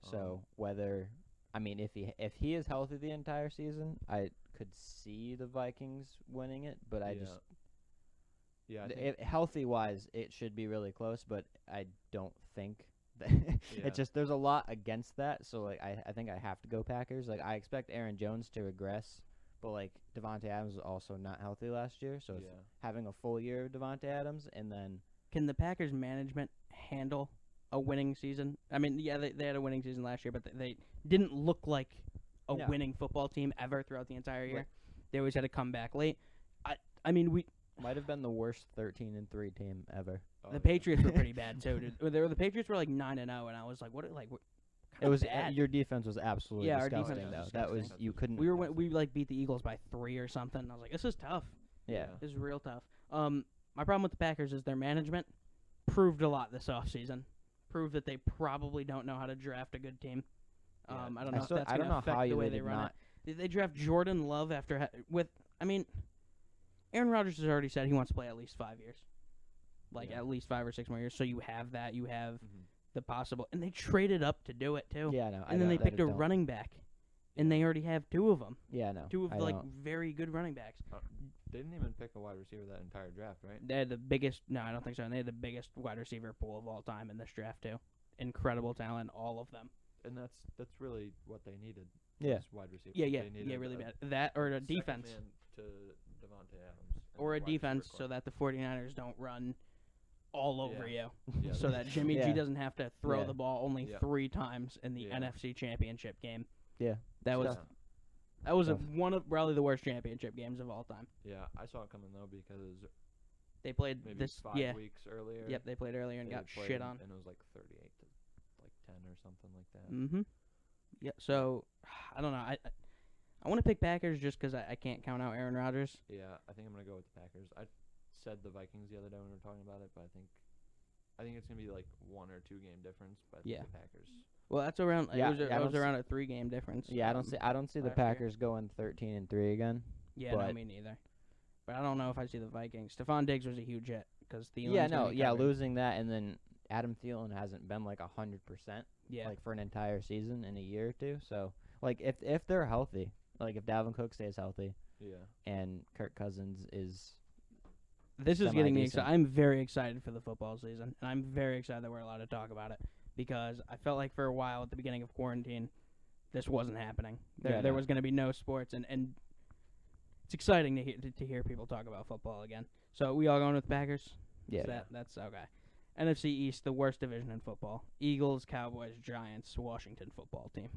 So whether, I mean, if he is healthy the entire season, I could see the Vikings winning it. But I yeah. just Yeah, I think, healthy wise, it should be really close. But I don't think that yeah. it's just there's a lot against that. So like I think I have to go Packers. Like I expect Aaron Jones to regress. But, like, Devontae Adams was also not healthy last year, so it's having a full year of Devontae Adams, and then... Can the Packers management handle a winning season? I mean, yeah, they had a winning season last year, but they didn't look like a No. winning football team ever throughout the entire year. Right. They always had to come back late. I mean, we Might have been the worst 13-3 team ever. Oh, the yeah. Patriots were pretty bad, too. The Patriots were, like, 9-0, and I was like, what, like... It was bad. your defense was absolutely Yeah, our disgusting, defense though. was That was disgusting. you couldn't. We like beat the Eagles by 3 or something. And I was like, this is tough. Yeah. This is real tough. My problem with the Packers is their management proved a lot this offseason. Proved that they probably don't know how to draft a good team. Yeah. I don't know if that's I don't going to know affect how the you way would they run not. it. Did they draft Jordan Love after Aaron Rodgers has already said he wants to play at least 5 years. Like Yeah. at least 5 or 6 more years. So you have that. You have Mhm. the possible. And they traded up to do it, too. Yeah, no. And then they picked a running back. And they already have 2 of them. Yeah, no. 2 of I the, like, don't. very good running backs. They didn't even pick a wide receiver that entire draft, right? They had the biggest. No, I don't think so. They had the biggest wide receiver pool of all time in this draft too. Incredible talent, all of them. And that's really what they needed. Yeah. was wide receiver. Yeah, They needed really a bad. That or a second defense, man to Devontae Adams. and or a wide receiver defense, core. so that the 49ers don't run all over Yeah. you, Yeah, so that Jimmy G Yeah. doesn't have to throw Yeah. the ball only Yeah. 3 times in the Yeah. NFC Championship game. Yeah. That was Tough. a, Tough. one of probably the worst championship games of all time. Yeah, I saw it coming though because They played maybe this. 5 weeks earlier. Yep, they played earlier and they got had played shit on. and it was like 38 to like 10 or something like that. Mm-hmm. Yeah. So I don't know. I want to pick Packers just because I can't count out Aaron Rodgers. Yeah, I think I'm gonna go with the Packers. I said the Vikings the other day when we were talking about it, but I think it's gonna be like 1 or 2 game difference. But I think Yeah. the Packers. Well, that's around. Yeah, it was, yeah, I it was don't around a 3-game difference. Yeah, I don't see the last year. Packers going 13-3 again. Yeah, no, but- me neither. But I don't know if I see the Vikings. Stephon Diggs was a huge hit because Losing that and then Adam Thielen hasn't been like 100%. Yeah, Like for an entire season in a year or two. So like if they're healthy, like if Dalvin Cook stays healthy Yeah. and Kirk Cousins is this is getting me semi-decent. excited. I'm very excited for the football season, and I'm very excited that we're allowed to talk about it because I felt like for a while at the beginning of quarantine, this wasn't happening. There no. was going to be no sports, and it's exciting to hear people talk about football again. So we all going with Packers? yeah. That's okay. NFC East, the worst division in football. Eagles, Cowboys, Giants, Washington football team.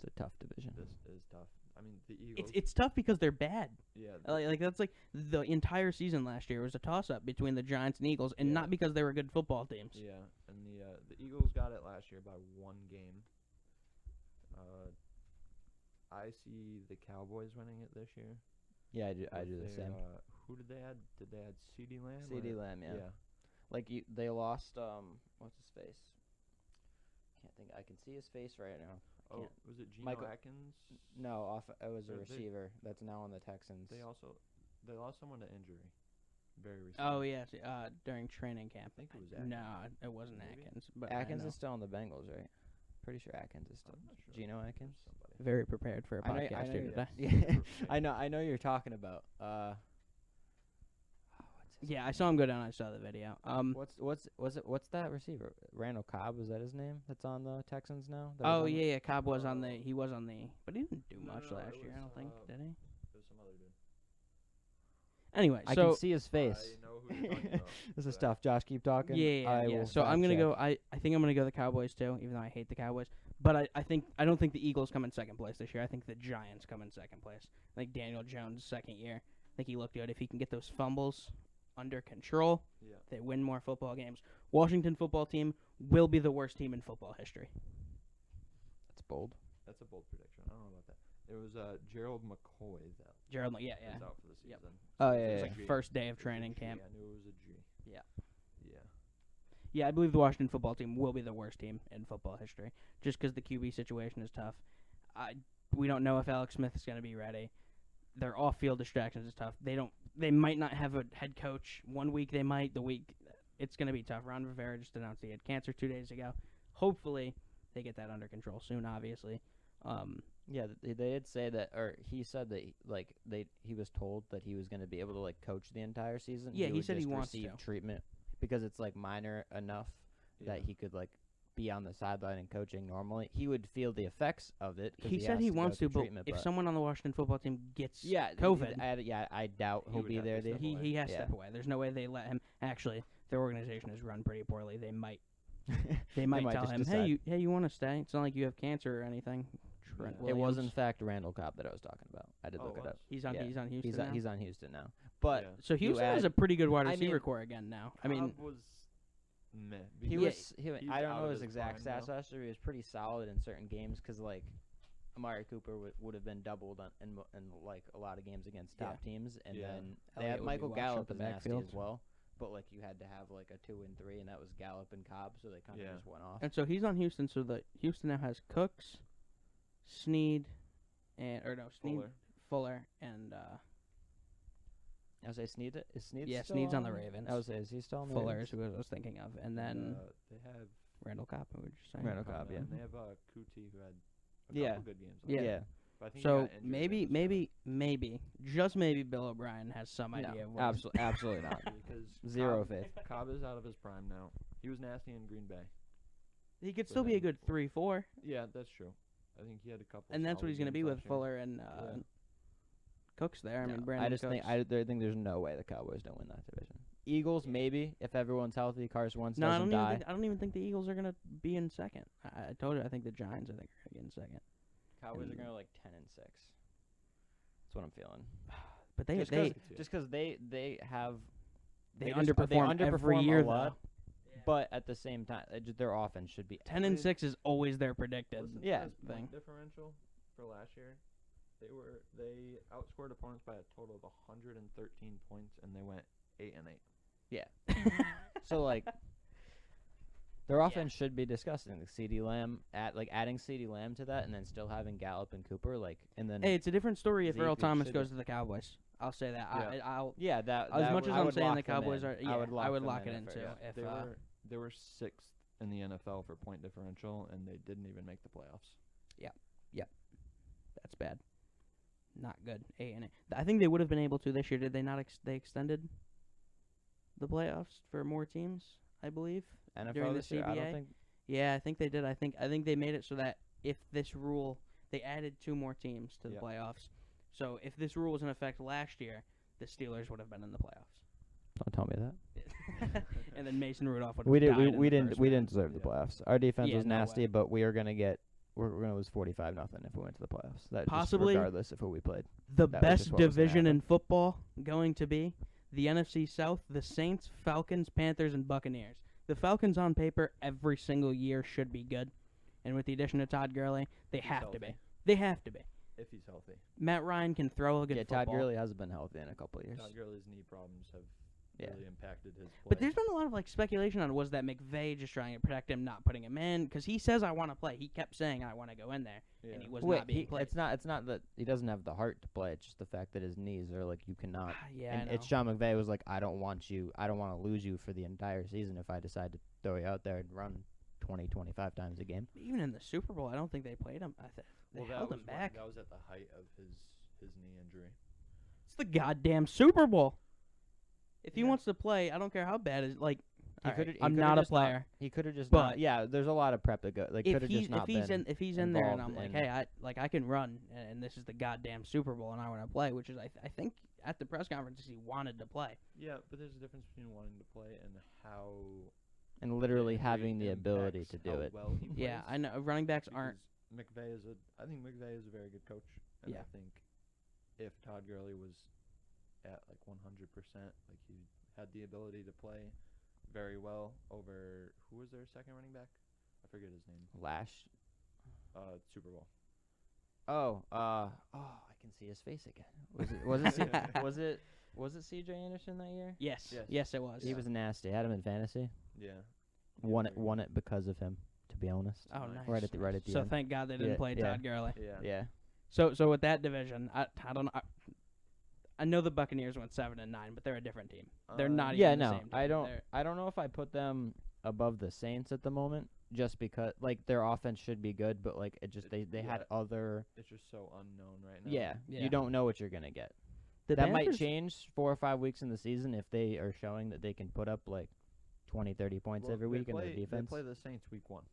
It's a tough division. This is tough. I mean, the Eagles. It's tough because they're bad. Yeah. Like that's like the entire season last year was a toss-up between the Giants and Eagles, and Yeah. not because they were good football teams. Yeah, and the Eagles got it last year by 1 game. I see the Cowboys winning it this year. Yeah, I do the with same. their, who did they add? Did they add CeeDee Lamb? CeeDee or- Lamb, yeah. Yeah. Like they lost what's his face? Can't think. I can see his face right now. Oh, Can't. was it Geno Michael- Atkins? No, it was a Or they- receiver that's now on the Texans. They lost someone to injury. Very recently. Oh yes, during training camp. I think it was Atkins. No, it wasn't Maybe? Atkins. But I Atkins know. is still on the Bengals, right? Pretty sure Atkins is still. I'm not sure. Geno There's Atkins. somebody. Very prepared for a podcast I know here you're- today. Yeah, I know. Who you're talking about. What's Yeah, I saw him go down. I saw the video. What's that receiver? Randall Cobb, is that his name? That's on the Texans now. Oh yeah, Cobb was on the. He was on the, but he didn't do much last year. I don't think, did he? It was some other dude. Anyway, I so can see his face. I know who you're talking about. This is tough. Josh, keep talking. yeah. So I'm gonna go. I think I'm gonna go the Cowboys too, even though I hate the Cowboys. But I don't think the Eagles come in second place this year. I think the Giants come in second place. I think Daniel Jones' second year. I think he looked good. If he can get those fumbles under control, they win more football games. Washington football team will be the worst team in football history. That's bold. That's a bold prediction. I don't know about that. It was Gerald McCoy that Gerald, yeah. was out for the season. Oh, So yeah, it was yeah. a G. First day of It was a training G. camp. I knew it was a G. Yeah. Yeah. Yeah, I believe the Washington football team will be the worst team in football history, just because the QB situation is tough. We don't know if Alex Smith is going to be ready. Their off-field distractions is tough. They might not have a head coach. 1 week they might. The week it's going to be tough. Ron Rivera just announced he had cancer 2 days ago. Hopefully they get that under control soon. Obviously. Yeah, they did say that, or he said that he was told that he was going to be able to coach the entire season. Yeah, he would said he just wants receive to. treatment because it's minor enough that he could be on the sideline and coaching normally. He would feel the effects of it. He said he wants to, but if someone on the Washington football team gets COVID, I doubt he'll be there. He has to step away. There's no way they let him. Actually, their organization is run pretty poorly. They might tell him, hey, you want to stay? It's not like you have cancer or anything. It was in fact Randall Cobb that I was talking about. I did look it up. He's on Houston now? He's on Houston now. But so Houston has a pretty good wide receiver core again now. Cobb was meh. I don't know his exact stats last year. He was pretty solid in certain games because Amari Cooper would have been doubled in a lot of games against top teams, and then they had Michael Gallup as nasty as well. But you had to have a 2 and 3, and that was Gallup and Cobb, so they kind of just went off. And so he's on Houston. So the Houston now has Cooks, Snead, Fuller, and I was say Snead. Is Snead? Yeah, still Snead's on the Ravens. I was say, is he still on the Fuller Ravens? is who I was thinking of, and then they have Randall Cobb. Who would you say? Randall Cobb, yeah. And they have Kuti who had a couple good games. Yeah. But I think so maybe, just maybe, Bill O'Brien has some idea. No, absolutely not. Because Zero faith. Cobb is out of his prime now. He was nasty in Green Bay. He could still be a good 3-4. Yeah, that's true. I think he had a couple. And that's what he's going to be with Fuller and Cooks there. I mean, Brandon Cooks. I think there's no way the Cowboys don't win that division. Eagles maybe if everyone's healthy. Carson Wentz doesn't die. I don't even think the Eagles are going to be in second. I told you I think the Giants are going to get in second. Cowboys are going to 10-6. That's what I'm feeling. But they just because they underperform every year a lot. But at the same time, their offense should be 10-6 is always their predicted thing. Differential for last year, they outscored opponents by a total of 113 points, and they went 8-8. Yeah. So their offense should be disgusting. CeeDee Lamb adding CeeDee Lamb to that, and then still having Gallup and Cooper and then. Hey, it's a different story if Earl Thomas goes to the Cowboys. I'll say that. As much as I'm saying the Cowboys are, I would lock it in too. If they were 6th in the NFL for point differential, and they didn't even make the playoffs. Yeah, that's bad. Not good. 8-8. I think they would have been able to this year. Did they not? They extended the playoffs for more teams, I believe. NFL during the this year, CBA. I don't think. Yeah, I think they did. I think they made it so that if this rule, they added 2 more teams to the playoffs. So if this rule was in effect last year, the Steelers would have been in the playoffs. Don't tell me that. And then Mason Rudolph would have died. We didn't deserve the playoffs. Our defense was nasty, way. but we're gonna lose 45-0 if we went to the playoffs. That Possibly, regardless of who we played. The best division in football going to be the NFC South, the Saints, Falcons, Panthers, and Buccaneers. The Falcons on paper every single year should be good. And with the addition of Todd Gurley, they have to be. They have to be. If he's healthy. Matt Ryan can throw a good football. Todd Gurley hasn't been healthy in a couple of years. Todd Gurley's knee problems have really impacted his play. But there's been a lot of speculation on was that McVay just trying to protect him, not putting him in, because he says I want to play. He kept saying I want to go in there, and he was not being played. It's not that he doesn't have the heart to play. It's just the fact that his knees are you cannot. And it's Sean McVay was I don't want to lose you for the entire season if I decide to throw you out there and run 20, 25 times a game. Even in the Super Bowl, I don't think they played him. They held him back. That was at the height of his knee injury. It's the goddamn Super Bowl. If he Yeah. wants to play, I don't care how bad it is. Like, He all right, coulda- he I'm coulda not a just player. He could have just But not. Yeah, there's a lot of prep that go. Like if could have he's just not been. if he's in there and I'm involved like, in- hey, I can run, and this is the goddamn Super Bowl, and I want to play, which is I think at the press conferences he wanted to play. Yeah, but there's a difference between wanting to play and how. And literally injury having the ability impacts to do how it. Well he Yeah, plays, I know running backs aren't. because I think McVay is a very good coach, and Yeah. I think if Todd Gurley was at like 100%, like he had the ability to play very well over who was their second running back? I forget his name. Lash. Super Bowl. I can see his face again. Was it C.J. Anderson that year? Yes, Yes. yes, it was. He was nasty. I had him in fantasy. Yeah. Won it because of him. To be honest. Oh, Nice. nice. Right at the So end. thank God they didn't Yeah, play yeah. Todd Gurley. Yeah. Yeah. So with that division, I don't know. I know the Buccaneers went 7-9, but they're a different team. They're not Yeah, even the no, same team. I don't. They're- I don't know if I put them above the Saints at the moment, just because like their offense should be good, but like it just they had Yeah. other. It's just so unknown right now. Yeah, Yeah. you don't know what you're gonna get. The That might Panthers- change 4 or 5 weeks in the season if they are showing that they can put up like 20, 30 points Well, every week in their defense. They play the Saints week 1.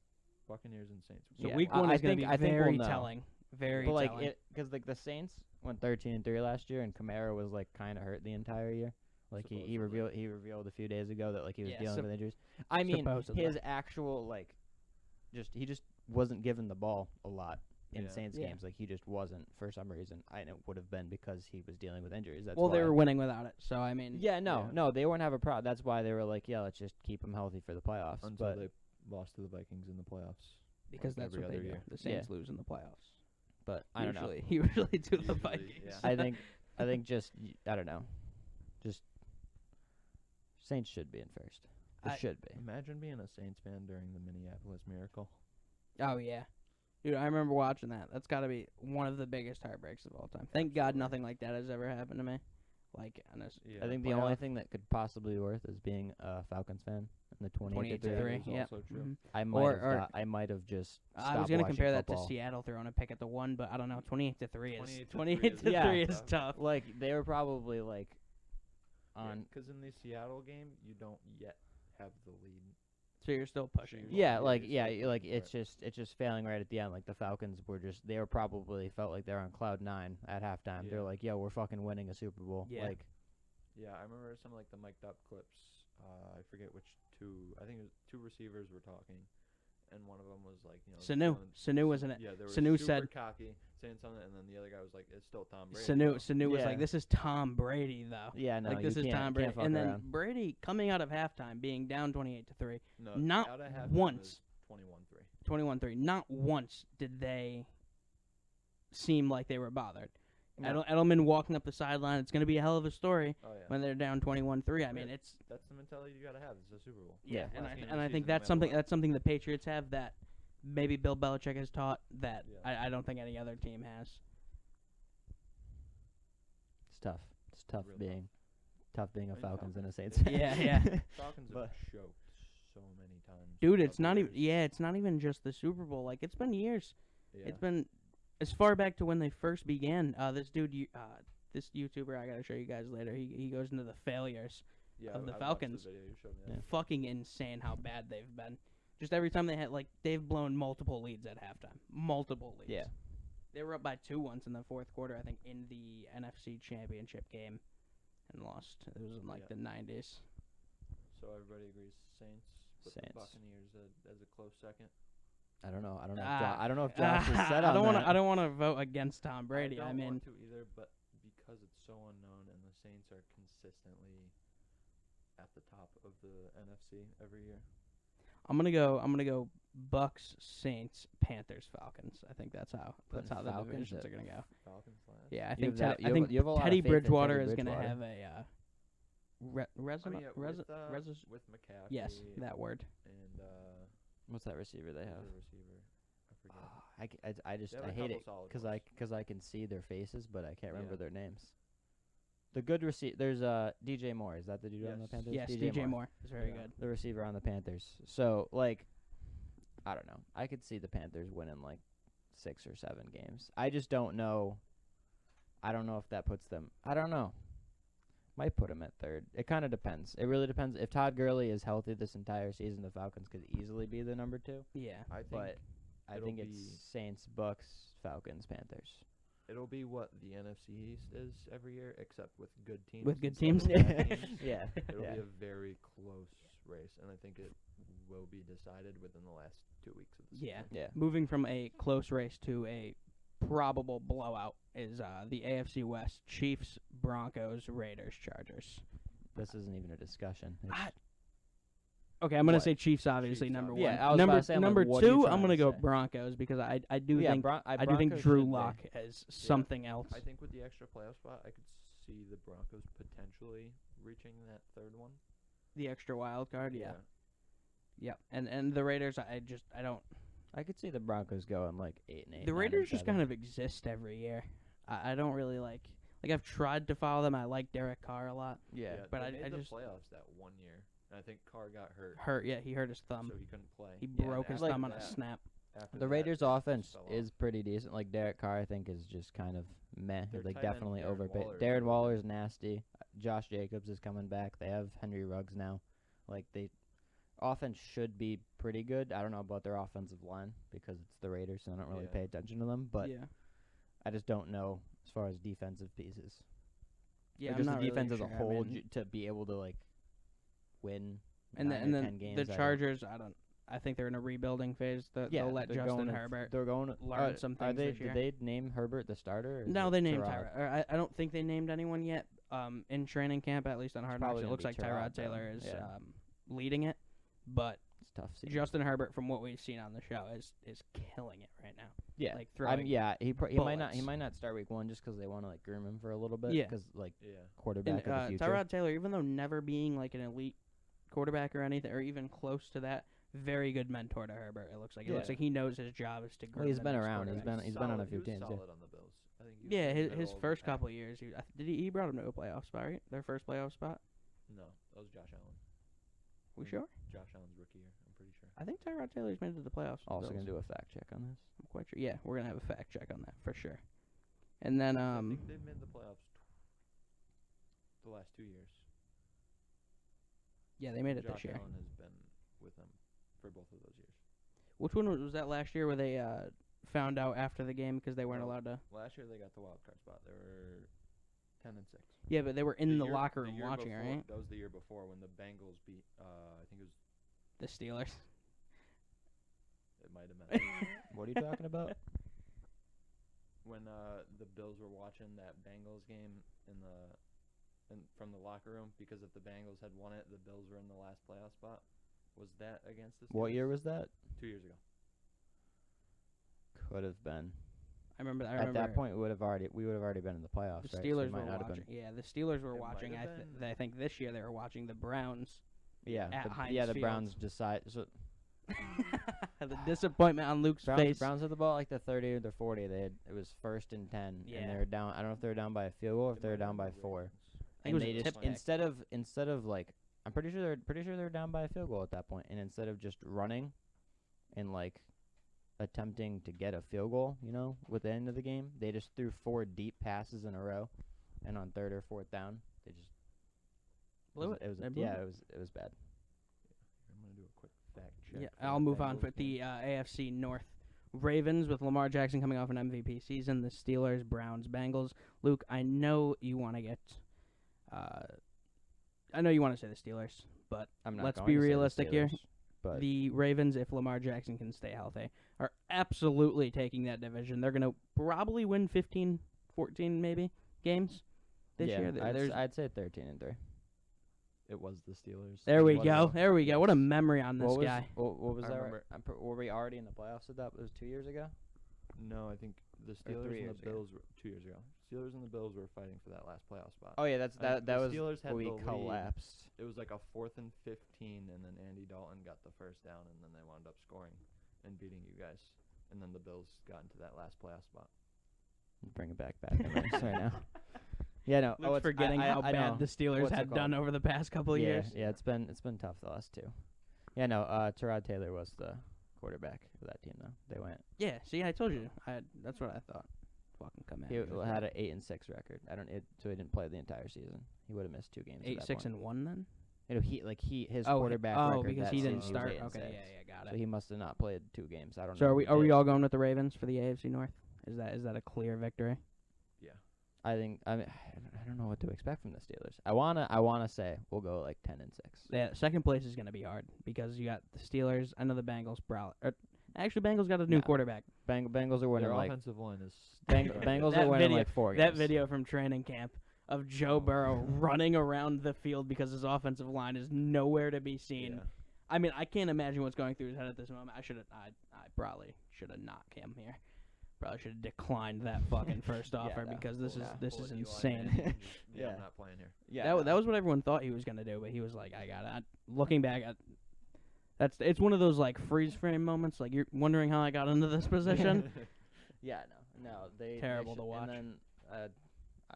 Buccaneers and Saints. So Yeah. week I- one I is going think- to I be think we'll very know. telling. Very But like telling. it, because like the Saints went 13-3 last year, and Kamara was like kind of hurt the entire year. Like he Supposedly. revealed a few days ago that like he was Yeah, dealing with injuries. I mean, supposedly. his actual like, he just wasn't given the ball a lot in Yeah. Saints Yeah. games. Like he just wasn't for some reason. And it would have been because he was dealing with injuries. That's well, why. they were winning without it. So I mean, Yeah, no, Yeah. no, they wouldn't have a problem. That's why they were like, yeah, let's just keep him healthy for the playoffs. Until but they lost to the Vikings in the playoffs. because like that's every what they other do. year. The Saints lose in the playoffs. but I don't know. Usually to the Usually, Vikings. yeah. I think just I don't know. Just Saints should be in first. They I- should be. Imagine being a Saints fan during the Minneapolis Miracle. Oh yeah, dude, I remember watching that. That's got to be one of the biggest heartbreaks of all time. Thank God Absolutely. nothing like that has ever happened to me. Like, Yeah. I think the only thing that could possibly be worth is being a Falcons fan in the 28 to 3. 28 to 3. is Yeah. also true. Mhm. I might have just I was stopped gonna watching compare that football. to Seattle throwing a pick at the 1, but I don't know. 28 to 3 is 28 to 28 to 3 Yeah. is tough. Like they were probably like on Because in the Seattle game, you don't yet have the lead. So you're still pushing. Well, yeah, yeah, like you're still like pushing for it's just failing right at the end. Like the Falcons were just they were probably felt like they're on cloud 9 at halftime. Yeah. They're like, yo, we're fucking winning a Super Bowl. Yeah. Like Yeah, I remember some like the mic'd up clips. I forget which two. I think it was 2 receivers were talking, and one of them was like, Sanu wasn't it? Yeah, they were Sanu super said- cocky, saying something, and then the other guy was like, "It's still Tom Brady." Sanu was Yeah. like, this is Tom Brady though. yeah, no, Like this you is can't, Tom Brady, can't fuck and then around. Brady coming out of halftime being down 28 to 3, No, not out of halftime once. 21-3. 21-3. Not once did they seem like they were bothered. No. Edelman walking up the sideline. It's going to be a hell of a story Oh yeah, when they're down 21-3. I mean, Yeah. it's that's the mentality you gotta have. It's a Super Bowl. Yeah. and Last game of I the think season, that's no matter something what. that's something the Patriots have that maybe Bill Belichick has taught that Yeah. I don't think any other team has. It's tough. It's tough Real tough being a I mean, Falcons and a Saints. Yeah, yeah. Falcons But- have choked so many times. Dude, throughout it's the not even. years. Yeah, it's not even just the Super Bowl. Like it's been years. Yeah. It's been as far back to when they first began. This dude, this YouTuber, I gotta show you guys later. He goes into the failures. Yeah, of the I watched Falcons. video you showed me. Yeah. Fucking insane how bad they've been. Just every time they had they've blown multiple leads at halftime. Multiple leads. Yeah. They were up by 2 once in the fourth quarter, I think, in the NFC Championship game, and lost. It was in Yeah. the 90s. So everybody agrees Saints, but Saints. the Buccaneers as a close second. I don't know. I don't know. Ah. I don't know if Josh is set I on don't that. wanna. I don't want to vote against Tom Brady. I I don't mean, want to either, but because it's so unknown and the Saints are consistently at the top of the NFC every year. I'm gonna go Bucks, Saints, Panthers, Falcons. I think that's how Putting the Falcons divisions at are gonna go. Falcons last. Yeah, I You think have that- Teddy, you I have- think you have a lot of Teddy faith in Bridgewater Teddy is gonna Bridgewater. have a I mean, with McCaffrey. yes, that word. And What's that receiver they have? the receiver, I forget. I just They have I a hate couple it solid because ones. I can see their faces, but I can't remember Yeah. their names. The good receiver, there's DJ Moore. Is that the dude on the Yes. Panthers? Yes, DJ Moore is very Yeah. good. The receiver on the Panthers. So I don't know. I could see the Panthers winning 6 or 7 games. I just don't know. I don't know if that puts them. I don't know. Might put him at third. It kind of depends. It really depends. If Todd Gurley is healthy this entire season, the Falcons could easily be the number 2. Yeah. But I think it's Saints, Bucks, Falcons, Panthers. It'll be what the NFC East is every year, except with good teams. With good instead of teams? bad teams. Yeah. It'll Yeah. be a very close race, and I think it will be decided within the last 2 weeks of the season. Yeah. Yeah. Moving from a close race to a probable blowout is the AFC West: Chiefs, Broncos, Raiders, Chargers. This isn't even a discussion. Okay, I'm gonna What? say Chiefs, obviously Chiefs, number yeah, one. I was about to say, I'm like, number what are you 2, trying I'm gonna to go say? Broncos because I do yeah, think I do think Broncos Drew should be. Lock has something else. I think with the extra playoff spot, I could see the Broncos potentially reaching that third one. The extra wild card, yeah. And the Raiders, I don't. I could see the Broncos going like 8-8. The Raiders just kind of exist every year. I don't really like I've tried to follow them. I like Derek Carr a lot. Yeah. but they I made the just playoffs that 1 year, and I think Carr got hurt, He hurt his thumb. so he couldn't play. He Yeah, broke and his after thumb on a that- snap. after The that, Raiders' they just offense fell off. is pretty decent. Like Derek Carr, I think, is just kind of meh. Their Like tight end, definitely Darren overpaid. Waller, is Darren really Waller's nasty. Josh Jacobs is coming back. They have Henry Ruggs now. Like offense should be pretty good. I don't know about their offensive line because it's the Raiders, so I don't really Yeah. pay attention to them. But yeah, I just don't know as far as defensive pieces. yeah. Or I'm just not the defense really as a sure. whole I mean, to be able to like win. and 9 then, or and 10 then games. the I don't- Chargers, I think they're in a rebuilding phase. They'll let they're Justin going Herbert They're going learn some Are things they? this year. Did they name Herbert the starter? Or is No, it they named Tyrod? Tyrod. Or I don't think they named anyone yet. In training camp, at least on Hard Knocks, probably it gonna looks be like Tyrod, Tyrod Taylor though. is Yeah. leading it. But It's tough. Season. Justin Herbert, from what we've seen on the show, is killing it right now. Yeah, like throwing he bullets. might not start week 1 just because they want to like groom him for a little bit. Yeah. because like Yeah. quarterback And, of the future. Tyrod Taylor, even though never being like an elite quarterback or anything, or even close to that, very good mentor to Herbert. It looks like Yeah. he knows his job is to groom. Well, he's the been next around. quarterback. He's been on a few He was teams. Yeah. solid on the Bills. I think he was Yeah, in the middle his of the first pack. couple years, he brought him to a playoff spot, right? Their first playoff spot. No, that was Josh Allen. We Mm. sure? Josh Allen's rookie year. I'm pretty sure. I think Tyrod Taylor's made it to the playoffs. with the Also Bills. gonna do a fact check on this. I'm quite sure. Yeah, we're gonna have a fact check on that for sure. And then I think they've made the playoffs the last 2 years. yeah, they made it Josh this year. Allen has been with them for both of those years. Which one was that last year where they found out after the game because they weren't No. allowed to? Last year they got the wild card spot. They were 10-6. Yeah, but they were in the year- locker room year watching, before, right? That was the year before when the Bengals beat. I think it was. The Steelers. It might have been. What are you talking about? When the Bills were watching that Bengals game from the locker room, because if the Bengals had won it, the Bills were in the last playoff spot. Was that against the Steelers? What year was that? 2 years ago. Could have been. I remember. At that point, we would have already been in the playoffs. the right? So Steelers it might were not have watching. been. Yeah, the Steelers were It might watching. have been. I think this year they were watching the Browns. Yeah, at the Heinz Browns Field. decide. So The disappointment on Luke's face. Browns had the ball like the 30 or the 40. It was 1st and 10, Yeah. and they were down. I don't know if they were down by a field goal or if It they were might have down been by the 4. Ravens. I think And it was they a just tip back. instead of like I'm pretty sure they're down by a field goal at that point, and instead of just running and like attempting to get a field goal, with the end of the game, they just threw 4 deep passes in a row, and on 3rd or 4th down, they just Blew it. It was They blew it. it was bad. I'm gonna do a quick fact check. Yeah, for I'll the move on Bengals with the game. AFC North. Ravens with Lamar Jackson coming off an MVP season. The Steelers, Browns, Bengals. Luke, I know you want to get. I know you want to say the Steelers, but I'm not. Let's going be to say the realistic here. Steelers, but the Ravens, if Lamar Jackson can stay healthy, are absolutely taking that division. They're going to probably win 15, 14 maybe games this yeah, year. There's I'd say 13-3. It was the Steelers. There we was go. it? There we go. What a memory on this What was, guy. What was I that? remember- Were we already in the playoffs at that? It was 2 years ago. No, I think the 3 Steelers and years the ago. Bills were 2 years ago. Steelers and the Bills were fighting for that last playoff spot. Oh yeah, that the was Steelers had we the lead. collapsed. It was like a 4th and 15, and then Andy Dalton got the first down, and then they wound up scoring and beating you guys. And then the Bills got into that last playoff spot. Bring it back memories right now. Yeah, no. Luke's forgetting how I bad know. the Steelers What's it had done called? over the past couple of yeah, years. Yeah, it's been tough the last 2. Yeah, no. Tyrod Taylor was the quarterback of that team though. They went. Yeah, see, I told you. That's what I thought. Fucking come He Yeah. had an 8-6 record. So he didn't play the entire season. He would have missed 2 games. 8-6-1 then. His Oh, quarterback oh, record because that he didn't season, he was start. 8 and Okay, 6. yeah, got So it. he must have not played 2 games. I don't So know. are we if he did. all going with the Ravens for the AFC North? Is that a clear victory? Yeah. I don't know what to expect from the Steelers. I wanna say we'll go like 10-6. Yeah, second place is going to be hard because you got the Steelers. I know the Bengals. Actually, Bengals got a new No. quarterback. Bengals are winning Their like offensive line is. Bengals That are winning video- like 4 games. That video from training camp of Joe Oh. Burrow running around the field because his offensive line is nowhere to be seen. Yeah. I mean, I can't imagine what's going through his head at this moment. I probably should have not came here. Probably should have declined that fucking first offer no. because this Yeah. is Pull an Eli insane. Manning. Yeah. I'm not playing here. Yeah, That was what everyone thought he was gonna do, but he was like, "I got it." Looking back, it's one of those like freeze frame moments. Like you're wondering how I got into this position. Yeah, no, they Terrible they to watch. And then I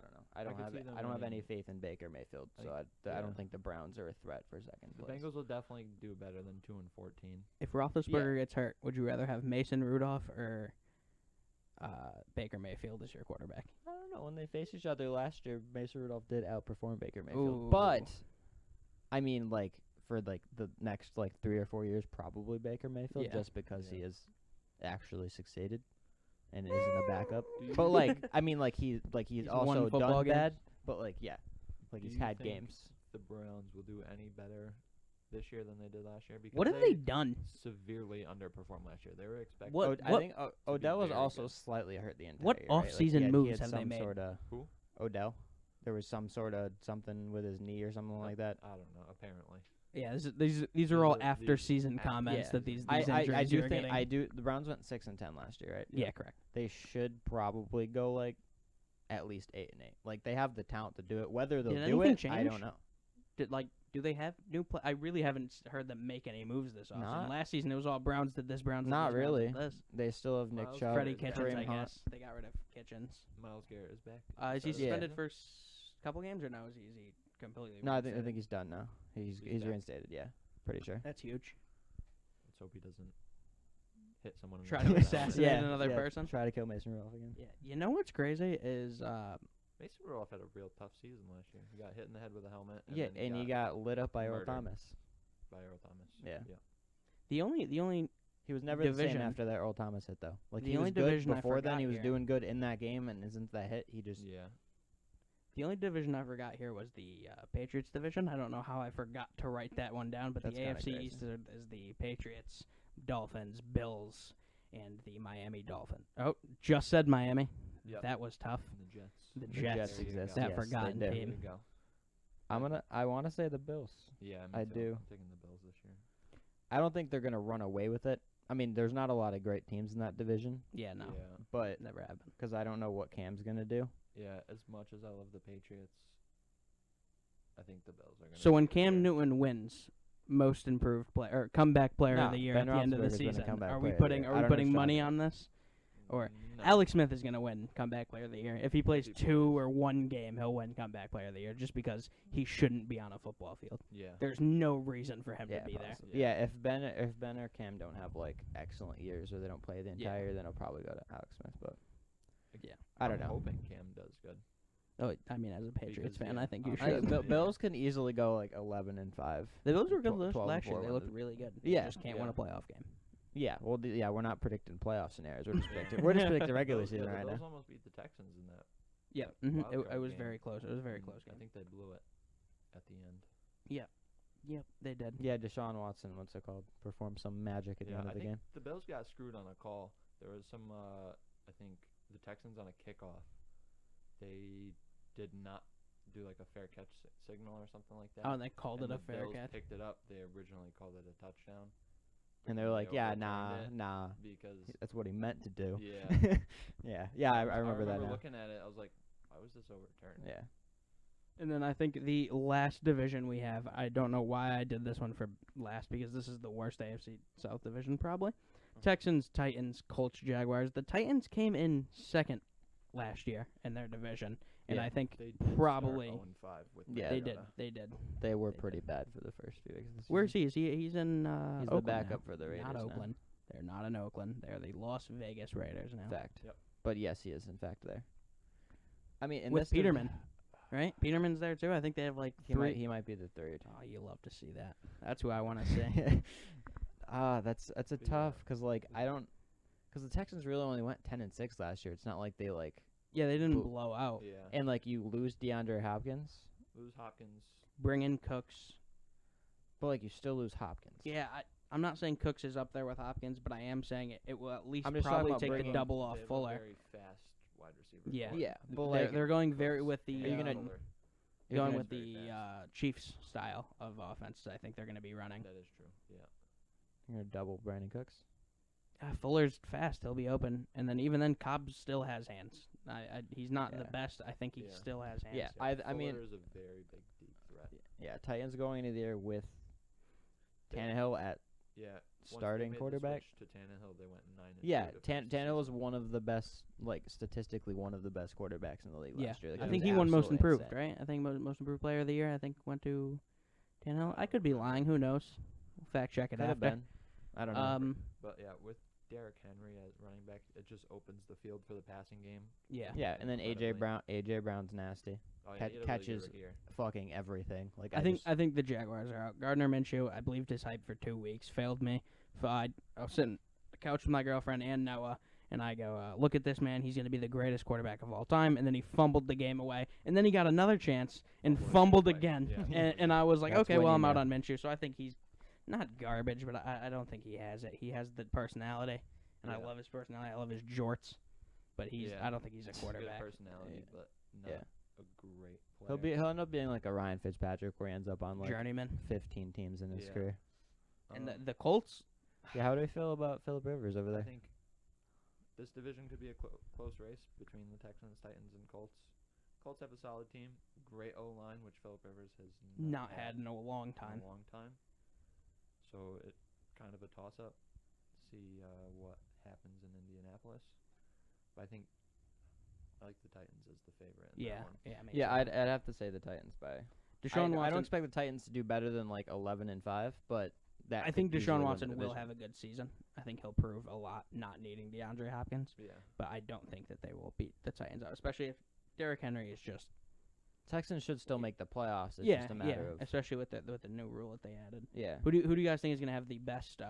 don't know. I could see them don't have any winning. faith in Baker Mayfield, so I yeah. don't think the Browns are a threat for second The place. Bengals will definitely do better than 2-14. If Roethlisberger gets hurt, would you rather have Mason Rudolph or Baker Mayfield as your quarterback? I don't know. When they faced each other last year, Mason Rudolph did outperform Baker Mayfield. Ooh. But I mean, like for like the next like 3 or 4 years, probably Baker Mayfield, Yeah. just because he Yeah. has actually succeeded and isn't a backup. Do you- But like, I mean, he's He's also won football done games. bad. But like, yeah, like Do he's you had think games. The Browns will do any better this year than they did last year? Because What have they done? severely underperformed last year. They were expecting. What- I think Odell was very also good. slightly hurt the entire What year. Right? Like, off-season he moves had have they some made? Sorta Who? Odell. There was some sort of something with his knee or something like that. I don't know. Apparently. Yeah, these are These all are the- after season after- comments Yeah. that these I injuries do you're think getting. the Browns went 6-10 last year, right? Yeah, correct. They should probably go like at least 8-8. Like they have the talent to do it. Whether they'll Did do anything it, I change? don't know. Do they have new play? I really haven't heard them make any moves this offseason. Not- Last season it was all Browns did this, Browns did Not this, Browns really. did this. They still have Nick Miles Chubb, Freddie Kareem Kitchens, I Hunt. guess. They got rid of Kitchens. Miles Garrett is back. Is he So- suspended Yeah. for couple games or no? Is he completely? No, I think reinstated? he's done now. He's He's back. reinstated. Yeah, pretty sure. That's huge. Let's hope he doesn't hit someone. in the Try head to with that. assassinate another person. Try to kill Mason Rudolph again. Yeah, you know what's crazy is Mason Rudolph had a real tough season last year. He got hit in the head with a helmet. And Yeah, then and he got lit up by Earl murdered. Thomas. by Earl Thomas. Yeah. the only He was never the Division. same after that Earl Thomas hit though. Like The he only was good division I before then. forgot He was here- doing good in that game, and isn't that hit? He just Yeah. the only division I forgot here was the Patriots division. I don't know how I forgot to write that one down, but That's the kinda AFC crazy. East is the Patriots, Dolphins, Bills, and the Miami Dolphins. Oh, just said Miami. Yep. That was tough. And the Jets. The The Jets, Jets There you exist. go. that yes, forgotten they do. There team. you go. I want to say the Bills. Yeah, I me too. do. I'm taking the Bills this year. I don't think they're gonna run away with it. I mean, there's not a lot of great teams in that division, Yeah, no, Yeah. but never happened. because I don't know what Cam's gonna do. Yeah. As much as I love the Patriots, I think the Bills are going to. So when Cam Newton wins most improved player or comeback player No, of the year Ben at the end of the Roethlisberger's gonna season, come back are we player of the putting year. are I we don't putting know money Sean. on this? Or no. Alex Smith is going to win comeback player of the year. If he plays He 2 plays. or 1 game, he'll win comeback player of the year just because he shouldn't be on a football field. Yeah. There's no reason for him Yeah, to be there. possibly. Yeah, if Ben or Cam don't have like excellent years or they don't play the entire year, then it'll probably go to Alex Smith. But Yeah. I don't I'm know. hoping Cam does good. Oh, I mean, as a Patriots Because, fan, yeah, I think you I- should. Yeah. Bills can easily go like 11-5. The Bills were good 12 last year. and They 4 looked won really good. They Yeah. just can't win a playoff game. Yeah, well, we're not predicting playoff scenarios. We're just predicting. We're just predicting regular Bills- season the right Bills now. almost beat the Texans in that. Yeah, wild it card was game. very close. It was a very and close I game. think they blew it at the end. Yep, they did. Yeah, Deshaun Watson, what's it called? Performed some magic at the Yeah, end I of the think game. the Bills got screwed on a call. There was some, I think, the Texans on a kickoff. They did not do like a fair catch signal or something like that. Oh, and they called and it a the fair Bills catch. picked it up. They originally called it a touchdown. And but they're then like, they yeah, overturned nah. it because That's what he meant to do. yeah, yeah, I remember that now. looking at it. I was like, why was this overturned? Yeah. And then I think the last division we have, I don't know why I did this one for last because this is the worst AFC South division probably. Texans, Titans, Colts, Jaguars. The Titans came in second last year in their division, and Yeah. I think They did probably start 0-5 with Yeah, they Mariota. did. They did. They were They pretty did. bad for the first few weeks of the season. Where's he? He's in He's the Oakland backup now. for the Raiders Not now. Oakland. They're not in Oakland. They're the Las Vegas Raiders now. Fact. Yep. But yes, he is in fact there. I mean, in with this div- Peterman, right? Peterman's there too. I think they have like he three. might be the third. Oh, you love to see that. That's who I want to see. That's a But tough yeah. because like because the Texans really only went 10-6 last year. It's not like they like Yeah, they didn't Boo. blow out. Yeah. and like you lose DeAndre Hopkins, Lose Hopkins. Bring in Cooks. but like you still lose Hopkins. Yeah, I'm not saying Cooks is up there with Hopkins, but I am saying it will at least I'm just talking probably about take the bringing- double off They have a Fuller. very fast wide receiver. Yeah. core. Yeah, but They're, like they're going very Cooks with the Are you gonna- Fuller. you're going gonna- with very the fast. Chiefs style of offense. I think they're going to be running. That is true. Yeah. you're gonna double Brandon Cooks. Fuller's fast; he'll be open, and then even then, Cobb still has hands. He's not the Yeah. best. I think he Yeah. still has hands. Yeah. I mean- Fuller is a very big deep threat. Yeah, Titans going into the year with They- Tannehill at Yeah. Once they starting made the quarterback. switch to Tannehill, they went 9-2 Yeah, to finish the Tannehill was season. one of the best, like statistically one of the best quarterbacks in the league Yeah. last year. Like, I it think was he won most absolutely improved, insane. right? I think most improved player of the year. I think went to Tannehill. I could be lying. Who knows? We'll fact check it Could have after. been. I don't know. But yeah, with Derrick Henry as running back, it just opens the field for the passing game. Yeah. Yeah, and then AJ incredibly. Brown's nasty, Oh, Cat- he had a really good catches- rookie year. fucking everything. Like I think the Jaguars are out. Gardner Minshew, I believed his hype for 2 weeks, failed me. I was sitting on the couch with my girlfriend and Noah, and I go, look at this man. He's going to be the greatest quarterback of all time. And then he fumbled the game away. And then he got another chance and fumbled again. Yeah. And I was like, That's okay, when well, you I'm out know. on Minshew. So I think he's not garbage, but I don't think he has it. He has the personality, and I Yeah. love his personality. I love his jorts. But Yeah. I don't think he's a He's quarterback. Good personality, but not Yeah. a great player. he'll end up being like a Ryan Fitzpatrick, where he ends up on like Journeyman. 15 teams in his Yeah. career. And Um, the Colts, Yeah, how do we feel about Phillip Rivers over I there? think this division could be a close race between the Texans, Titans, and Colts. Colts have a solid team, great O line, which Phillip Rivers has not had in a long in time. a long time. So it kind of a toss up. See what happens in Indianapolis. But I think I like the Titans as the favorite. In Yeah. That one. Yeah, me Yeah, too. I'd have to say the Titans by. Deshaun Watson. I don't expect the Titans to do better than like 11-5, but that I think could easily Deshaun win the Watson will division. have a good season. I think he'll prove a lot not needing DeAndre Hopkins, Yeah. but I don't think that they will beat the Titans out, especially if Derrick Henry is just Texans should still make the playoffs. It's yeah, just a matter of especially with the new rule that they added. yeah. Who do you guys think is going to have the best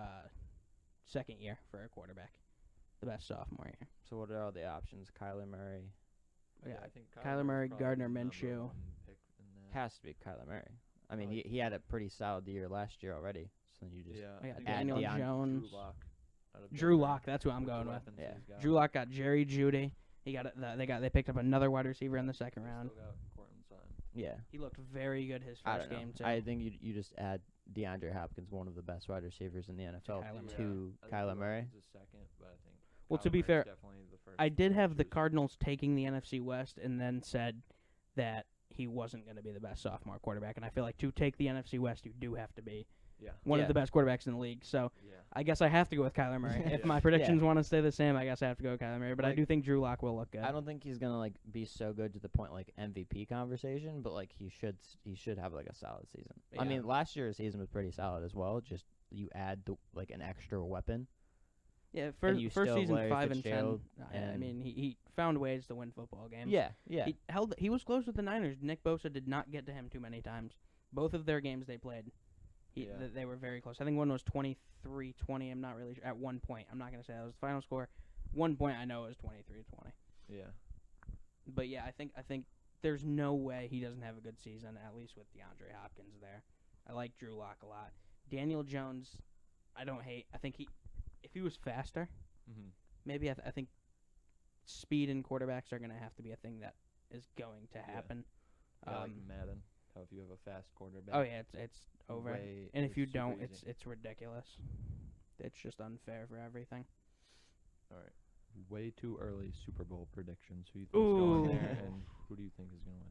second year for a quarterback? The best sophomore year. So what are all the options? Kyler Murray Yeah, I think Kyler Murray, Murray's probably Gardner the number Minshew. one pick in that. has to be Kyler Murray. I mean, Like- he had a pretty solid year last year already. So you just Yeah, I I got think Daniel it's Jones. Drew Lock out of Drew Denver Lock, that's who I'm with the going with. weapons Yeah. he's got. Drew Lock got Jerry Judy. He got they picked up another wide receiver in the second They round. Still got Cortland Sutton. yeah. He looked very good his I first don't know. game too. I think you just add DeAndre Hopkins, one of the best wide receivers in the NFL, Kyler Murray. to I think Kyler Drew Murray. Lock is a second, but I think Well, Kyler to be Murray's fair, definitely the first I did one have the choose. Cardinals taking the NFC West and then said that he wasn't going to be the best sophomore quarterback. And I feel like to take the NFC West, you do have to be Yeah. one Yeah. of the best quarterbacks in the league. So Yeah. I guess I have to go with Kyler Murray. If Yeah. my predictions want to stay the same, I guess I have to go with Kyler Murray. But I Like, do think Drew Lock will look good. I don't think he's gonna like be so good to the point like MVP conversation, but like he should have like a solid season. I Yeah. mean, last year's season was pretty solid as well. Just you add like an extra weapon. Yeah, and first you first still season Larry 5 and 10. Fitzgerald I and- mean, he found ways to win football games. Yeah, yeah. He was close with the Niners. Nick Bosa did not get to him too many times. Both of their games they played, Yeah. they were very close. I think one was 23-20. I'm not really sure. At one point, I'm not going to say that was the final score. One point I know it was 23-20. Yeah. But yeah, I think there's no way he doesn't have a good season, at least with DeAndre Hopkins there. I like Drew Lock a lot. Daniel Jones, I don't hate. I think if he was faster, Mm-hmm. maybe I think speed in quarterbacks are going to have to be a thing that is going to Yeah. happen. Yeah, like Madden. How if you have a fast quarterback. Oh yeah, it's over. way- And if you super don't, easy. it's ridiculous. It's just unfair for everything. All right. Way too early Super Bowl predictions. Who you think is going there, Ooh. and who do you think is going to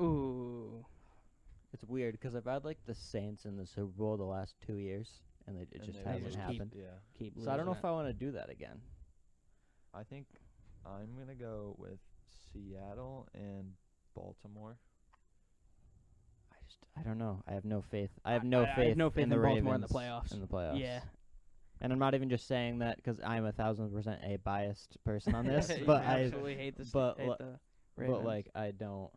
win? Ooh. It's weird because I've had like the Saints in the Super Bowl the last 2 years, and it And just they hasn't just keep- happened. Yeah. Keep So I don't know losing if I want to do that again. I think I'm gonna go with Seattle and Baltimore. I don't know. I have no faith. I have no I have faith. no faith in the in Baltimore in the Ravens playoffs. In the playoffs. Yeah. And I'm not even just saying that because I'm 1,000% a biased person on this, You but I absolutely hate the but hate lo- the Ravens. But like I don't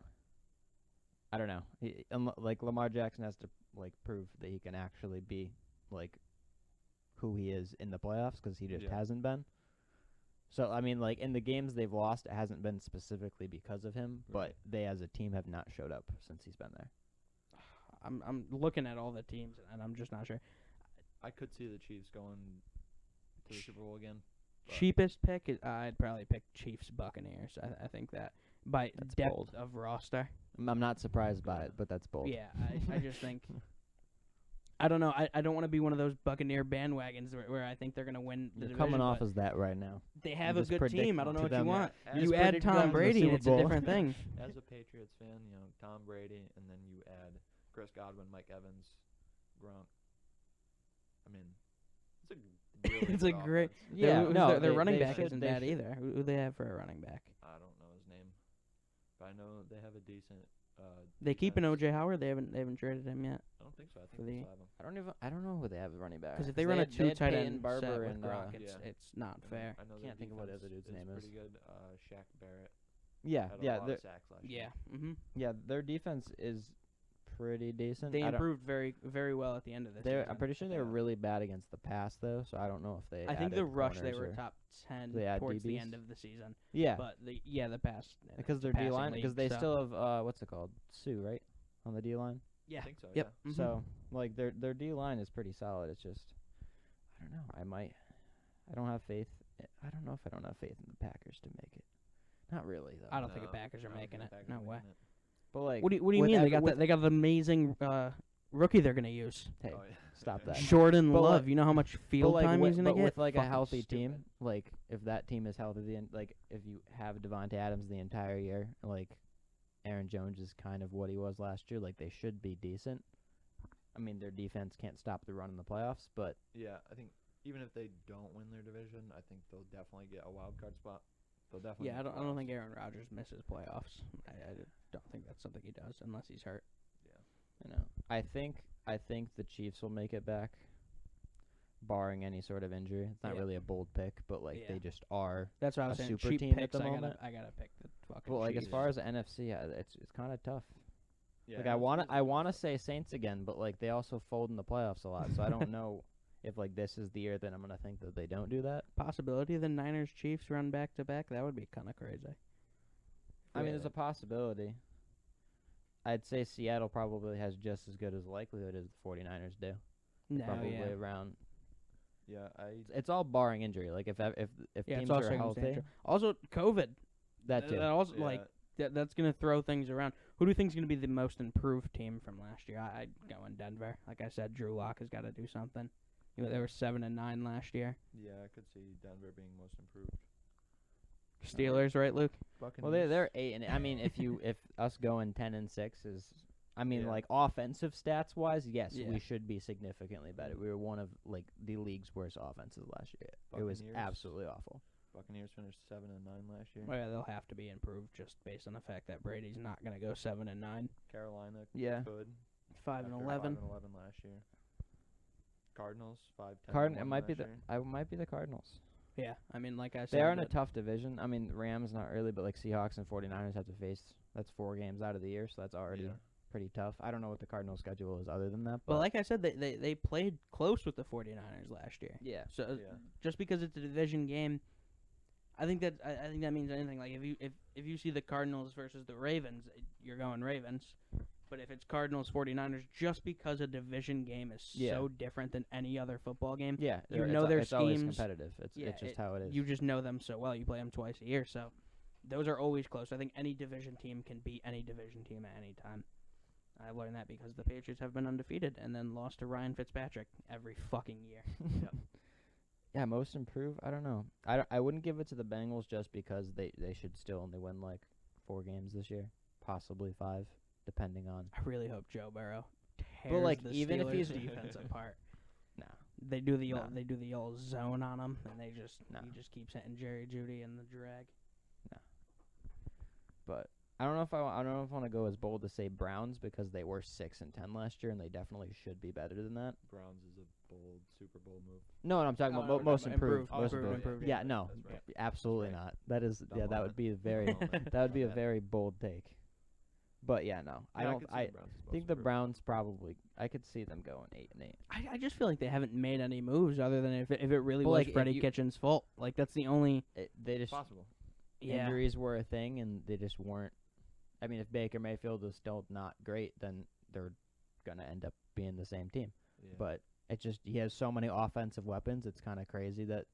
know. Like Lamar Jackson has to like prove that he can actually be like who he is in the playoffs because he just hasn't been. So I mean, like in the games they've lost, it hasn't been specifically because of him, but they as a team have not showed up since he's been there. I'm looking at all the teams and I'm just not sure. I could see the Chiefs going to the Super Bowl again. Cheapest pick is I'd probably pick Chiefs Buccaneers. I think that by That's depth bold. of roster. I'm not surprised by it, but that's bold. Yeah, I just think. I don't know. I don't want to be one of those Buccaneer bandwagons where I think they're going to win the You're division. coming off as that right now. They have You a just good predict team. I don't know to what you them. want. You You just add predict them Tom to the Brady, and Super it's a Bowl. different thing. As a Patriots fan, Tom Brady, and then you add Chris Godwin, Mike Evans, Gronk. I mean, it's a really It's good a great. offense. Yeah, their they- running they back should- isn't they bad should. either. Who they have for a running back? I don't know his name, but I know they have a decent. They keep an defense. O.J. Howard. They haven't traded him yet. I don't think so. I for think the- they still have him. I don't know who they have as running back. Because if they run a had two tight Peyton end Barber set with and Gronk, it's Yeah. it's not fair. I know Can't their think of what the other defense dude's name is. Pretty good. Shaq Barrett yeah, had a yeah, lot of sacks last year. Yeah. Mm-hmm. yeah. Their defense is pretty decent. They I don't- improved very very well at the end of this. They're, season. I'm pretty sure they were really bad against the pass though, so I don't know if they. I think the added rush they corners were or- top 10 They add towards the DBs? end of the season. Yeah, But the pass because their passing D line, because league, they so- still have what's it called, Sue, right, on the D line. Yeah. I think so. Yep. Yeah. Mhm. So like their D line is pretty solid. It's just I don't know. I don't have faith. I don't know if I don't have faith in the Packers to make it. Not really though. I don't think the No, Packers are I don't making think it. the Packers No are way. making it. But like, What do you with mean? ev- with- They got the amazing rookie they're gonna use. Hey, Oh, yeah. stop that. Jordan But Love. like- You know how much But field like, time he's gonna but get. with like a Fucking healthy stupid. team, like if that team is healthy, like if you have Devontae Adams the entire year, like Aaron Jones is kind of what he was last year. Like they should be decent. I mean, their defense can't stop the run in the playoffs, but Yeah, I think even if they don't win their division, I think they'll definitely get a wild card spot. They'll definitely. Yeah, I make the don't playoffs. think Aaron Rodgers misses playoffs. I don't think that's something he does unless he's hurt. you know, I think the Chiefs will make it back, barring any sort of injury. It's not Yeah. really a bold pick, but like Yeah. they just are. That's what I A was saying. super Cheap team at picks. the I moment. gotta pick the fucking. Well, like as Chiefs. far as the NFC, yeah, it's kind of tough. Yeah, Like NFC I is want to tough. say Saints again, but like they also fold in the playoffs a lot, so I don't know if like this is the year that I'm gonna think that they don't do that. possibility the Niners Chiefs run back to back, that would be kind of crazy. I mean, there's Yeah. a possibility. I'd say Seattle probably has just as good as likelihood as the 49ers do. No, Probably yeah. around. Yeah, It's all barring injury. Like if Yeah, teams it's all are healthy, circumstantial. Also, COVID. that too. That also yeah, like that's gonna throw things around. Who do you think is gonna be the most improved team from last year? I'd go in Denver. Like I said, Drew Lock has got to do something. You know, they were 7-9 last year. yeah, I could see Denver being most improved. Steelers, right, Luke? Well, they're 8, and I mean, if us going 10-6 is, I mean, Yeah. like offensive stats wise, yes, Yeah. we should be significantly better. We were one of like the league's worst offenses last year. It was Buccaneers. absolutely awful. Buccaneers finished 7-9 last year. Well, yeah, they'll have to be improved just based on the fact that Brady's not gonna go 7-9. Carolina Yeah. could 5-11. 5-11 last year. Cardinals 5-10. It might be the Cardinals. Yeah, I mean, like I said, They are in a that- tough division. I mean, Rams not really, but like Seahawks and 49ers have to face. That's 4 games out of the year, so that's already Yeah. pretty tough. I don't know what the Cardinals' schedule is other than that. But But like I said, they played close with the 49ers last year. yeah, So Yeah. just because it's a division game, I think that means anything. Like if you see the Cardinals versus the Ravens, you're going Ravens. But if it's Cardinals 49ers, just because a division game is Yeah. so different than any other football game, yeah, You it's know a- their it's always schemes. competitive. It's just how it is. you just know them so well. You play them twice a year, so those are always close. I think any division team can beat any division team at any time. I learned that because the Patriots have been undefeated and then lost to Ryan Fitzpatrick every fucking year. Yep. Yeah, most improved. I don't know. I wouldn't give it to the Bengals just because they should still only win like 4 games this year, possibly 5, depending on. I really hope Joe Burrow tears like, the even if Steelers' he's- defense apart. No, They do the No. old, they do the old zone on him, and No. he just keeps hitting Jerry Judy and the drag. but I don't know if I don't know if I want to go as bold to say Browns because they were 6-10 last year and they definitely should be better than that. Browns is a bold Super Bowl move. No, I'm talking No, about no, most improved. Oh, Most improved, improved. yeah. Yeah, no, That's right. absolutely That's right. not. That is Dumb that would moment. be a very Dumb moment. that would be a My bad. very bold take. But yeah, no, I Yeah, don't. could see I the Browns as most think the improved. Browns probably. I could see them going 8-8. I just feel like they haven't made any moves other than if it really Well, was like, if Freddie you- Kitchens' fault. Like that's the only They just Possible. injuries were a thing and they just weren't. I mean, if Baker Mayfield is still not great, then they're gonna end up being the same team. Yeah. But it just he has so many offensive weapons. It's kind of crazy that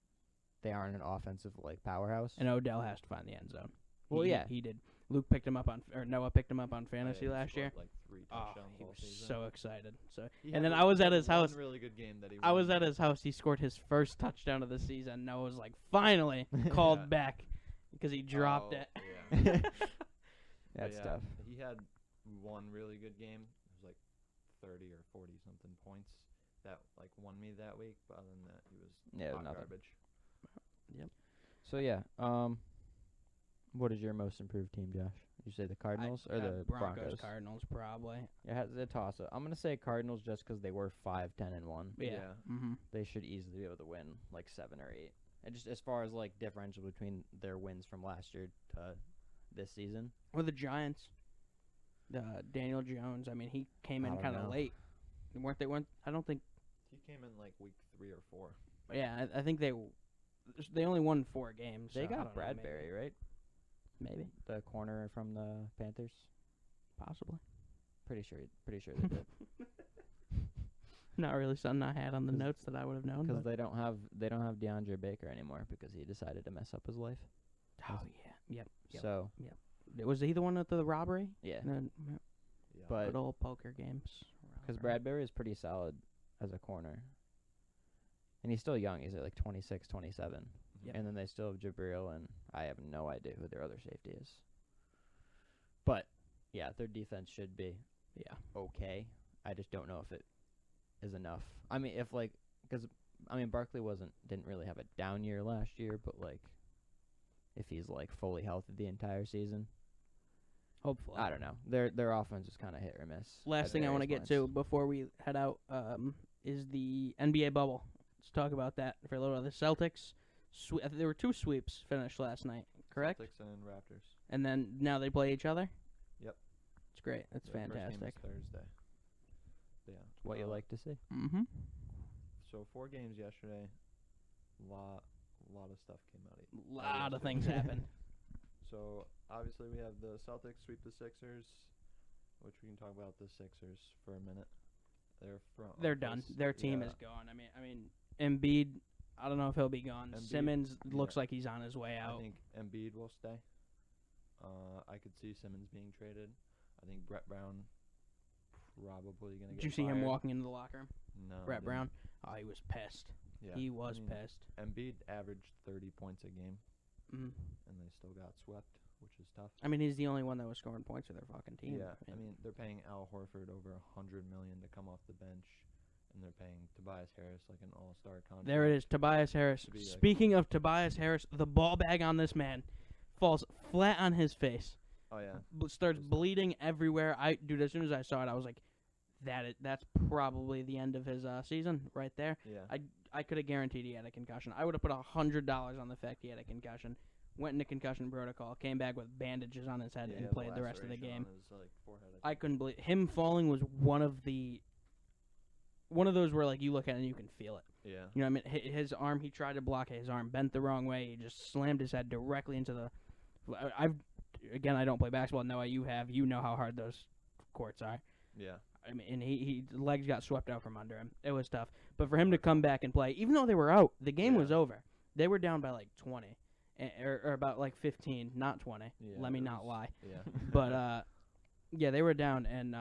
they aren't an offensive like powerhouse. And Odell has to find the end zone. Well, He- yeah. he did. Luke picked him up on, or Noah picked him up on Oh, fantasy yeah, he last year. scored, like 3 Oh, touchdowns he all was season. so excited. So, He and had then one- I was he at had his house. One really good game that he I was won. at his house. He scored his first touchdown of the season. Noah was like, finally called Yeah. back because he dropped Oh, it. Yeah. That's yeah, tough. He had one really good game. It was like 30 or 40 something points that like won me that week. But other than that, he was Yeah, hot nothing. garbage. So yeah, what is your most improved team, Josh? You say the Cardinals or the Broncos? Cardinals, probably. Yeah, it's a toss up. I'm gonna say Cardinals just because they were 5-10-1. Yeah. Mm-hmm. They should easily be able to win like 7 or 8. And just as far as like differential between their wins from last year to this season. Or the Giants. Daniel Jones. I mean, he came I in don't kind of know. late. Weren't they? I don't think. He came in like week 3 or 4. Yeah, I think they only won 4 games. They so I got don't know, Bradbury, right? Maybe. The corner from the Panthers. Possibly. Pretty sure they did. Not really something I had on the 'Cause- notes that I would have known. Because But they don't have DeAndre Baker anymore because he decided to mess up his life. oh yeah, yep. So Was he the one at the robbery? yeah, Yeah. Yeah. but Good old poker games. because Bradbury is pretty solid as a corner, and he's still young. He's at like 26, 27. Yep. And then they still have Jabril, and I have no idea who their other safety is. But yeah, their defense should be okay. I just don't know if it is enough. I mean, if like, because I mean, Barkley didn't really have a down year last year, but like, if he's like fully healthy the entire season, Hopefully. I don't know. Their offense is kind of hit or miss. Last at thing I want to various get to points. before we head out is the NBA bubble. Let's talk about that for a little. The Celtics, there were 2 sweeps finished last night, correct? Celtics and Raptors. And then now they play each other? Yep. It's great. That's Their fantastic. First game is Thursday. Yeah. It's what you like to see. Mm-hmm. So 4 games yesterday. Lot of stuff came out. A lot of things happened. So obviously we have the Celtics sweep the Sixers, which we can talk about the Sixers for a minute. They're done. Their team is gone. I mean, Embiid. I don't know if he'll be gone. Embiid, Simmons looks yeah. like he's on his way out. I think Embiid will stay. I could see Simmons being traded. I think Brett Brown probably gonna get. Did you see him fired. walking into the locker room? No. I Brett didn't. Brown. Oh, he was pissed. Yeah. He was I mean, pissed. Embiid averaged 30 points a game, Mm. and they still got swept, which is tough. I mean, he's the only one that was scoring points for their fucking team. Yeah, I mean they're paying Al Horford over $100 million to come off the bench, and they're paying Tobias Harris like an all-star contract. there it is, Tobias Harris. To be like- Speaking of Tobias Harris, the ball bag on this man falls flat on his face. Oh yeah, Starts Just- bleeding everywhere. Dude, as soon as I saw it, I was like, that's probably the end of his season right there. yeah. I could have guaranteed he had a concussion. I would have put $100 on the fact he had a concussion. Went into concussion protocol, came back with bandages on his head, Yeah, and he had played the rest of the laceration game. on his, like, forehead, I couldn't believe him falling was one of those where like you look at it and you can feel it. Yeah. You know what I mean? His arm, he tried to block it. His arm bent the wrong way. He just slammed his head directly into the. I don't play basketball. Noah, you have. You know how hard those courts are. Yeah. I mean, and his legs got swept out from under him. It was tough. But for him to come back and play, even though they were out, the game was Yeah. over. They were down by like 20, or about like 15, not 20. Yeah, Let me it not was- lie. Yeah. But yeah, they were down, and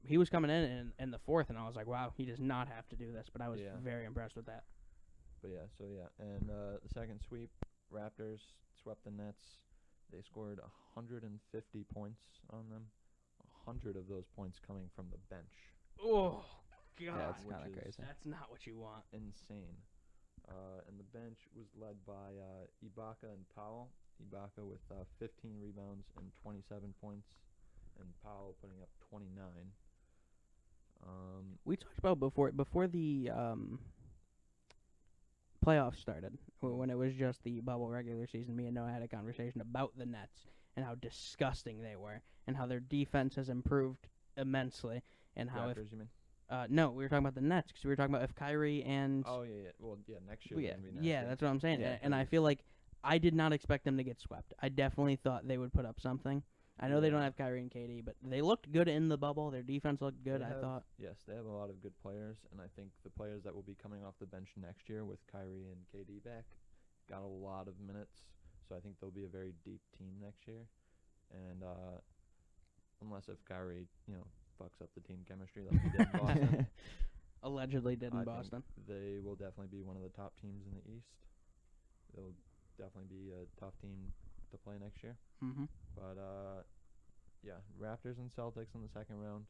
he was coming in the 4th, and I was like, wow, he does not have to do this. But I was Yeah. very impressed with that. But yeah, and the second sweep, Raptors swept the Nets. They scored 150 points on them. 100 of those points coming from the bench. Oh God, Yeah, it's which kind of is crazy. that's not what you want. Insane. And the bench was led by Ibaka and Powell. Ibaka with 15 rebounds and 27 points, and Powell putting up 29. We talked about before the playoffs started, when it was just the bubble regular season. Me and Noah had a conversation about the Nets and how disgusting they were, and how their defense has improved immensely, and how Raptors, you mean? no, we were talking about the Nets because we were talking about if Kyrie and Oh yeah. Well, yeah. Next year. yeah, Gonna be nasty. yeah, that's what I'm saying. Yeah, And I feel like I did not expect them to get swept. I definitely thought they would put up something. I know they don't Yeah. have Kyrie and KD, but they looked good in the bubble. Their defense looked good, I thought. Yes, they have a lot of good players, and I think the players that will be coming off the bench next year with Kyrie and KD back got a lot of minutes, so I think they'll be a very deep team next year. And unless if Kyrie, fucks up the team chemistry like he did in Boston, Allegedly did in I Boston. think they will definitely be one of the top teams in the East. They'll definitely be a tough team to play next year. Mm-hmm. But yeah, Raptors and Celtics in the second round.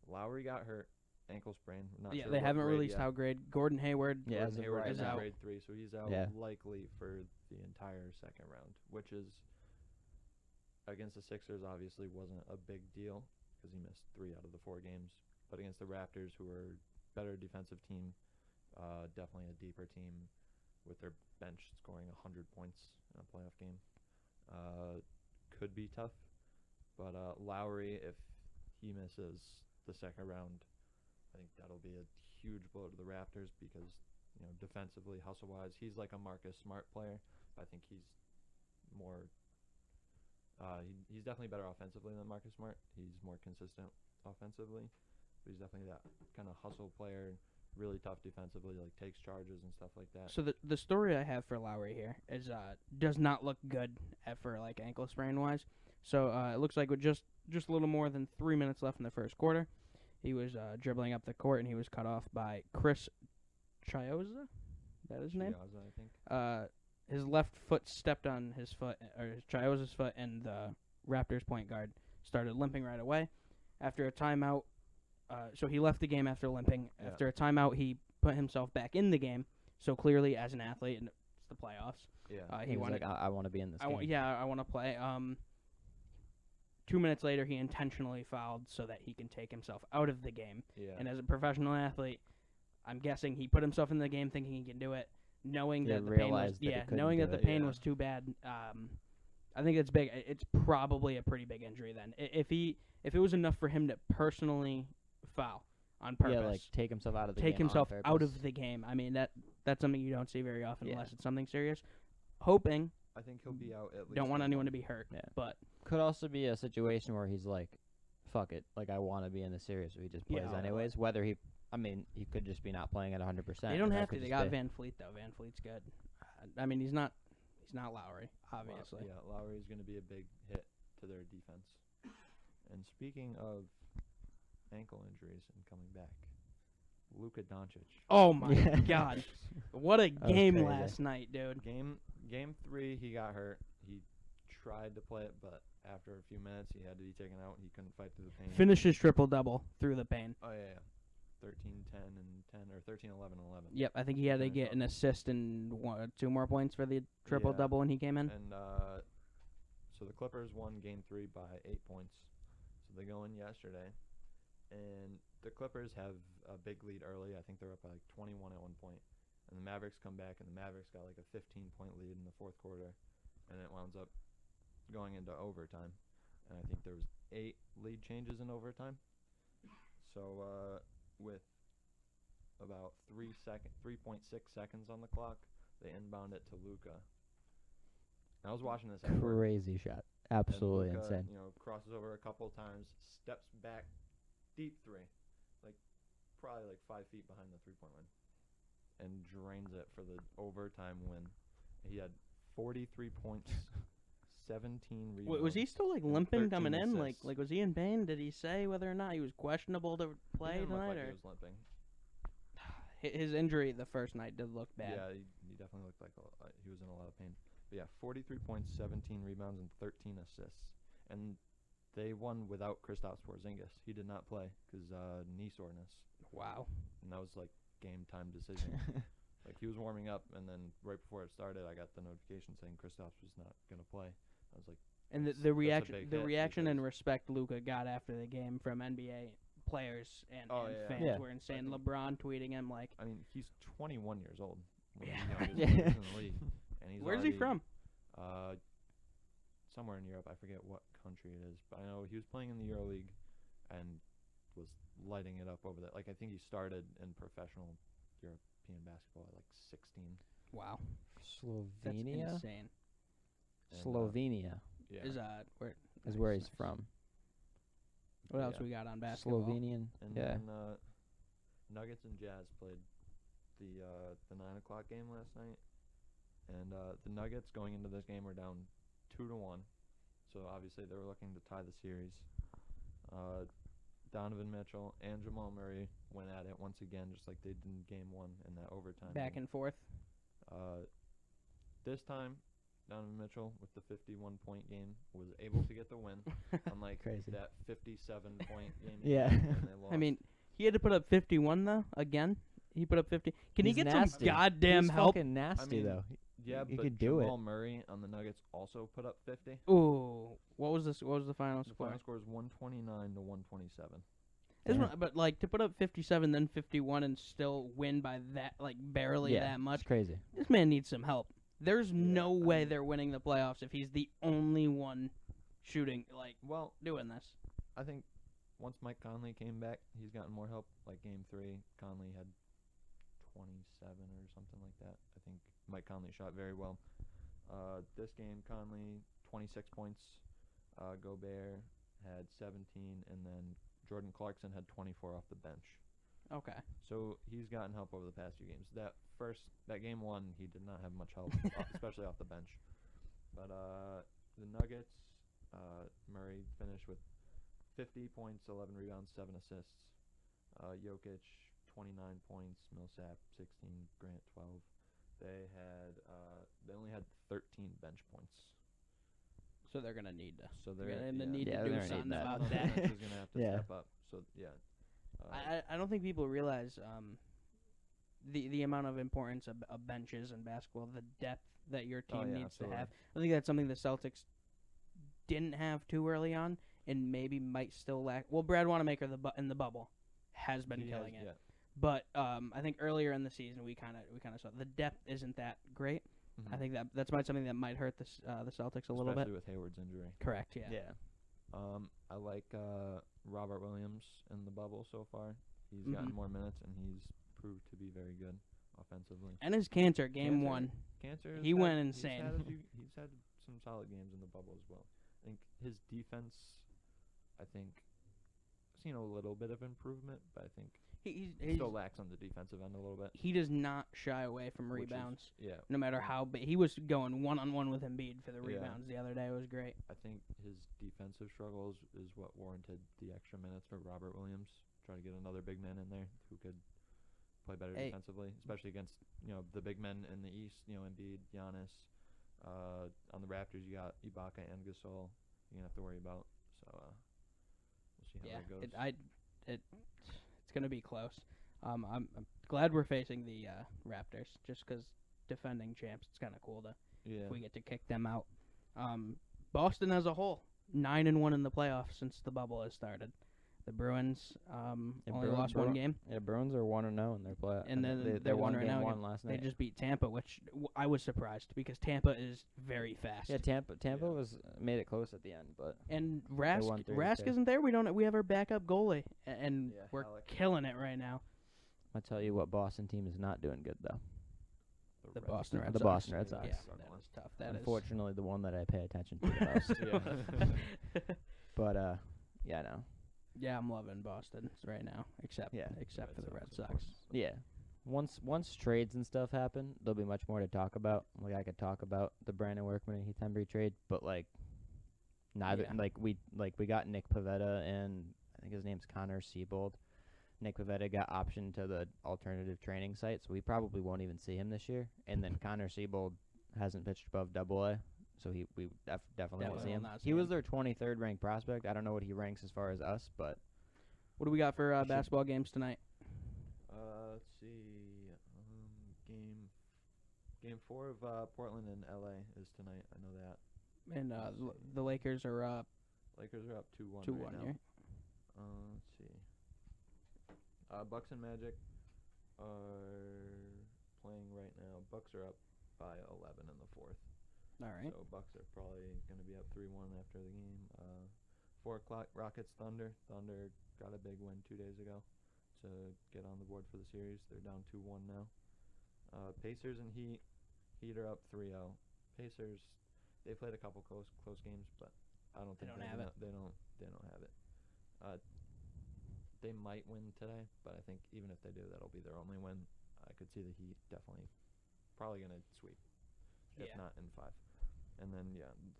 Lowry got hurt, ankle sprain. Not Yeah, sure they what haven't grade released yet. how grade. Gordon Hayward. Yeah, Gordon as of Hayward right is now. grade 3, so he's out Yeah. likely for the entire second round, which is against the Sixers obviously wasn't a big deal because he missed 3 out of the 4 games. But against the Raptors, who are better defensive team, definitely a deeper team with their bench scoring 100 points in a playoff game, could be tough. But Lowry, if he misses the second round, I think that'll be a huge blow to the Raptors because, defensively, hustle-wise, he's like a Marcus Smart player. I think he's more he's definitely better offensively than Marcus Smart. He's more consistent offensively, but he's definitely that kind of hustle player, really tough defensively, like takes charges and stuff like that. So the story I have for Lowry here is does not look good for like ankle sprain wise. So it looks like with just a little more than 3 minutes left in the first quarter, he was dribbling up the court and he was cut off by Chris Chiozza. Is that his name? Chiozza, I think. His left foot stepped on his foot, or Chiozza's foot, and the Raptors point guard started limping right away. After a timeout, so he left the game after limping. Yeah. After a timeout, he put himself back in the game. So clearly, as an athlete, and it's the playoffs. Yeah. He was wanted, like, I want to be in this game. I want to play. 2 minutes later, he intentionally fouled so that he can take himself out of the game. Yeah. And as a professional athlete, I'm guessing he put himself in the game thinking he can do it, knowing Yeah, that the pain was realized that he couldn't knowing do that the it. pain Yeah. was too bad. I think it's big. It's probably a pretty big injury then. If it was enough for him to personally foul on purpose, Yeah, like take himself out of the take game. himself on out purpose. of the game. I mean that's something you don't see very often Yeah. unless it's something serious. Hoping, I think he'll be out at least. don't want for anyone to one. be hurt. Yeah. But Could also be a situation where he's like, fuck it, like I want to be in the series, so he just plays Yeah. anyways. Whether he could just be not playing at 100%. they don't and that have to. could They just got be- Van Fleet though. Van Fleet's good. I mean he's not Lowry obviously. Yeah, Lowry's going to be a big hit to their defense. And speaking of ankle injuries and coming back, Luka Doncic. Oh my Yeah. God, what a was game crazy. last night, dude. Game 3, he got hurt. He tried to play it, but after a few minutes, he had to be taken out. He couldn't fight through the pain. Finishes triple double through the pain. Oh yeah. 13, 10, and 10, or 13, 11, and 11. Yep, I think he had to Finished get up. an assist and 2 more points for the triple double when he came in. And so the Clippers won Game 3 by 8 points. So they go in yesterday, and the Clippers have a big lead early. I think they're up by like 21 at one point. And the Mavericks come back, and the Mavericks got like a 15-point lead in the fourth quarter, and it wound up going into overtime. And I think there was 8 lead changes in overtime. So with about 3.6 seconds on the clock, they inbound it to Luka. I was watching this at work. Crazy shot. Absolutely And Luka, insane. crosses over a couple of times, steps back, deep 3, like probably like 5 feet behind the 3-point line, and drains it for the overtime win. He had 43 points, 17 rebounds. Was he still like and limping 13 coming in? assists. Like was he in pain? Did he say whether or not he was questionable to He play didn't look tonight? like Or he was limping. his injury the first night did look bad. Yeah, he definitely looked like he was in a lot of pain. But yeah, 43 points, 17 rebounds, and 13 assists. And they won without Kristaps Porzingis. He did not play because knee soreness. Wow. And that was like game time decision. Like, he was warming up, and then right before it started, I got the notification saying Kristaps was not gonna play. I was like, And That's- the that's a reaction, big the hit reaction and because- respect Luka got after the game from NBA players and, Oh, and yeah. fans Yeah. were insane. think- LeBron tweeting him like, I mean, he's 21 years old. One of Yeah. the youngest Yeah. players in the league, and he's "Where's he already, from?" Somewhere in Europe. I forget what country it is, but I know he was playing in the EuroLeague and was lighting it up over there. Like, I think he started in professional European basketball at like 16. Wow, that's Slovenia. insane. And, Slovenia Yeah. Is is where he's from. What else Yeah. we got on basketball? Slovenian. And Yeah. then Nuggets and Jazz played the 9 o'clock game last night, and the Nuggets going into this game were down 2-1, so obviously they were looking to tie the series. Donovan Mitchell and Jamal Murray went at it once again, just like they did in Game 1 in that overtime. Back game. and forth. This time, Donovan Mitchell with the 51-point game was able to get the win, unlike Crazy. that 57-point game. Yeah. and they lost. I mean, he had to put up 51 though. Again, he put up 50. Can he He's get nasty. some goddamn He's help? fucking nasty mean, though. yeah, he but could do it. Jamal Murray on the Nuggets also put up 50. Ooh, what was this? What was the final The score? final score is 129 to 127. This Damn. one, but like to put up 57, then 51, and still win by that, like barely Yeah, that much. It's crazy. This man needs some help. There's no I way mean- they're winning the playoffs if he's the only one shooting, like Well, doing this. I think once Mike Conley came back, he's gotten more help. Like Game 3, Conley had 27 or something like that. I think Mike Conley shot very well. This game, Conley 26 points. Gobert had 17, and then Jordan Clarkson had 24 off the bench. Okay. So he's gotten help over the past few games. That Game 1, he did not have much help, especially off the bench. But the Nuggets, Murray finished with 50 points, 11 rebounds, 7 assists. Jokic, 29 points, Millsap, 16, Grant, 12. They only had 13 bench points. So they're gonna need to. So They're they're gonna need Yeah, to do they're gonna need something that. about Someone on the that. bench is gonna have to Yeah. step up. So yeah. I don't think people realize the amount of importance of benches in basketball, the depth that your Oh, team yeah, needs absolutely. to have. I think that's something the Celtics didn't have too early on, and maybe might still lack. Well, Brad Wanamaker in the bubble has been He killing has- it, Yeah. but I think earlier in the season we kind of saw the depth isn't that great. I Mhm. think that's something that might hurt the Celtics a little bit. Especially with Hayward's injury. Correct. Yeah. Yeah. I like Robert Williams in the bubble so far. He's Mhm. gotten more minutes, and he's proved to be very good offensively. And his cancer game Cancer. one. Cancer. He went insane. He's had some solid games in the bubble as well. I think his defense, seen a little bit of improvement, but I think He still lacks on the defensive end a little bit. he does not shy away from which is- rebounds. Yeah. No matter how big, he was going one-on-one with Embiid for the Yeah. rebounds the other day. It was great. I think his defensive struggles is what warranted the extra minutes for Robert Williams. Try to get another big man in there who could play better Hey. defensively, especially against the big men in the East. Embiid, Giannis. On the Raptors, you got Ibaka and Gasol. You're gonna have to worry about. So we'll see how Yeah, that goes. it's gonna be close. I'm glad we're facing the Raptors just 'cause defending champs. It's kind of cool to Yeah. if we get to kick them out. Boston as a whole, 9-1 in the playoffs since the bubble has started. The Bruins only lost one game. Yeah, Bruins are 1-0 in their play. And then they they're won 1-0 game again. one last They night. just beat Tampa, which I was surprised because Tampa is very fast. Yeah, Tampa Yeah. was made it close at the end, but And won Rask 3-2. isn't there. We have our backup goalie, and Yeah, we're Halleck. killing it right now. I tell you what, Boston team is not doing good though. The Boston Red The Sox. Boston Red Sox. Yeah, Struggling. that was tough. That is. Unfortunately, the one that I pay attention to the most. Yeah. But yeah, no, Yeah, I'm loving Boston right now, except for the Red of Sox. course. yeah. Once trades and stuff happen, there'll be much more to talk about. Like I could talk about the Brandon Workman and Heath Hembry trade, but neither. Yeah. We got Nick Pavetta and I think his name's Connor Siebold. Nick Pavetta got optioned to the alternative training site, so we probably won't even see him this year. And then Connor Siebold hasn't pitched above Double-A, so we definitely won't Definitely see will him. not see He was him. their 23rd ranked prospect. I don't know what he ranks as far as us, but What do we got for Should- basketball games tonight? Let's see. Game Game 4 of Portland and LA is tonight. I know that. And Let's see. the Lakers are up Lakers are up 2-1 2-1. right now. Right? Let's see. Bucks and Magic are playing right now. Bucks are up by 11 in the fourth. All right. So Bucks are probably going to be up 3-1 after the game. 4 o'clock, Rockets Thunder. Thunder got a big win 2 days ago to get on the board for the series. They're down 2-1 now. Pacers and Heat. Heat are up 3-0. Pacers, they played a couple close games, but I don't think don't have it. They don't have it. They might win today, but I think even if they do, that'll be their only win. I could see the Heat definitely probably going to sweep, if not in 5. And then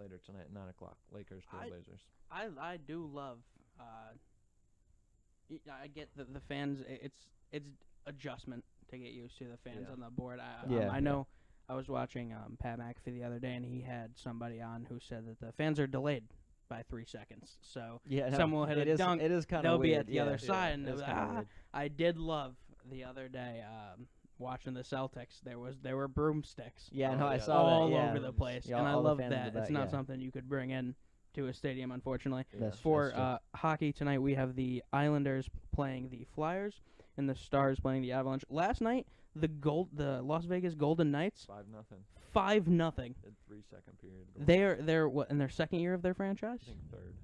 later tonight at 9 o'clock, Lakers Trailblazers. I do love. I get the fans. It's adjustment to get used to the fans on the board. I know. I was watching Pat McAfee the other day, and he had somebody on who said that the fans are delayed by 3 seconds. So someone will hit a dunk. It is kind of they'll weird. be at the other side, and it's they'll be kinda like, weird. I did love the other day watching the Celtics. There were broomsticks. Yeah, no, Oh, I yeah. saw all that. over the place, Yeah, and I all the love fans that. did It's not yeah. something you could bring in to a stadium, unfortunately. That's For true. hockey tonight, we have the Islanders playing the Flyers and the Stars playing the Avalanche. Last night, the Las Vegas Golden Knights 5-0. 5-0. In 3-second period. They're what in their second year of their franchise? I think third.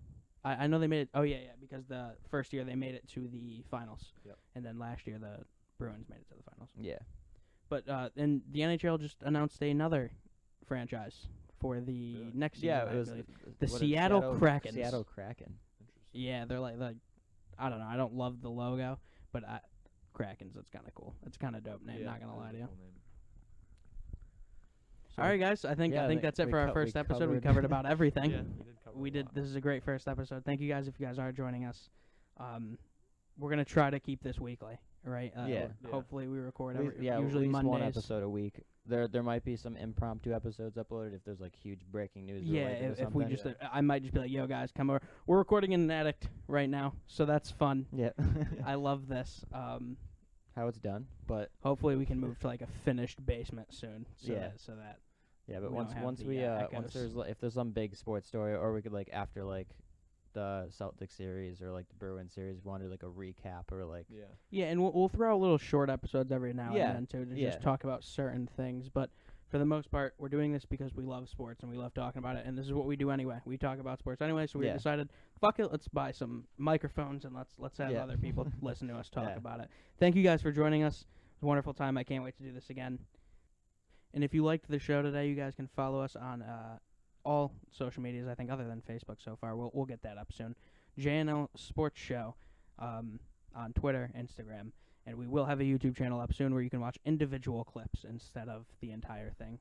I know they made it. Oh yeah, because the first year they made it to the finals. Yep. And then last year the Bruins made it to the finals. Yeah. But and the NHL just announced another franchise for the next season. Yeah, I it was believe. what The is Seattle Kraken. Seattle Kraken. Interesting. Yeah, they're like I don't know. I don't love the logo, but Krakens. It's kind of cool. It's kind of dope name. Not gonna lie to you. Cool name. All right, guys. I think that's it for our first episode. We covered about everything. Yeah, we did cover We a did. lot. This is a great first episode. Thank you guys if you guys are joining us. We're gonna try to keep this weekly, right? Yeah. Hopefully we record Usually usually at least Mondays. one episode a week. There might be some impromptu episodes uploaded if there's like huge breaking news. Yeah, related to if we something. just, I might just be like, "Yo, guys, come over." We're recording in an attic right now, so that's fun. Yeah. I love this. How it's done, but Hopefully we can move to like a finished basement soon. So Yeah. that yeah, but we don't have once the, we once echoes. there's if there's some big sports story, or we could like after like the Celtics series or like the Bruins series, we want to do like a recap or like Yeah. and we'll throw out little short episodes every now Yeah, and then too to yeah. just talk about certain things. But for the most part, we're doing this because we love sports and we love talking about it. And this is what we do anyway. We talk about sports anyway. So we Yeah. decided, fuck it, let's buy some microphones and let's have Yeah. other people listen to us talk Yeah. about it. Thank you guys for joining us. It was a wonderful time. I can't wait to do this again. And if you liked the show today, you guys can follow us on all social medias, I think, other than Facebook so far. We'll get that up soon. JNL Sports Show on Twitter, Instagram. And we will have a YouTube channel up soon where you can watch individual clips instead of the entire thing.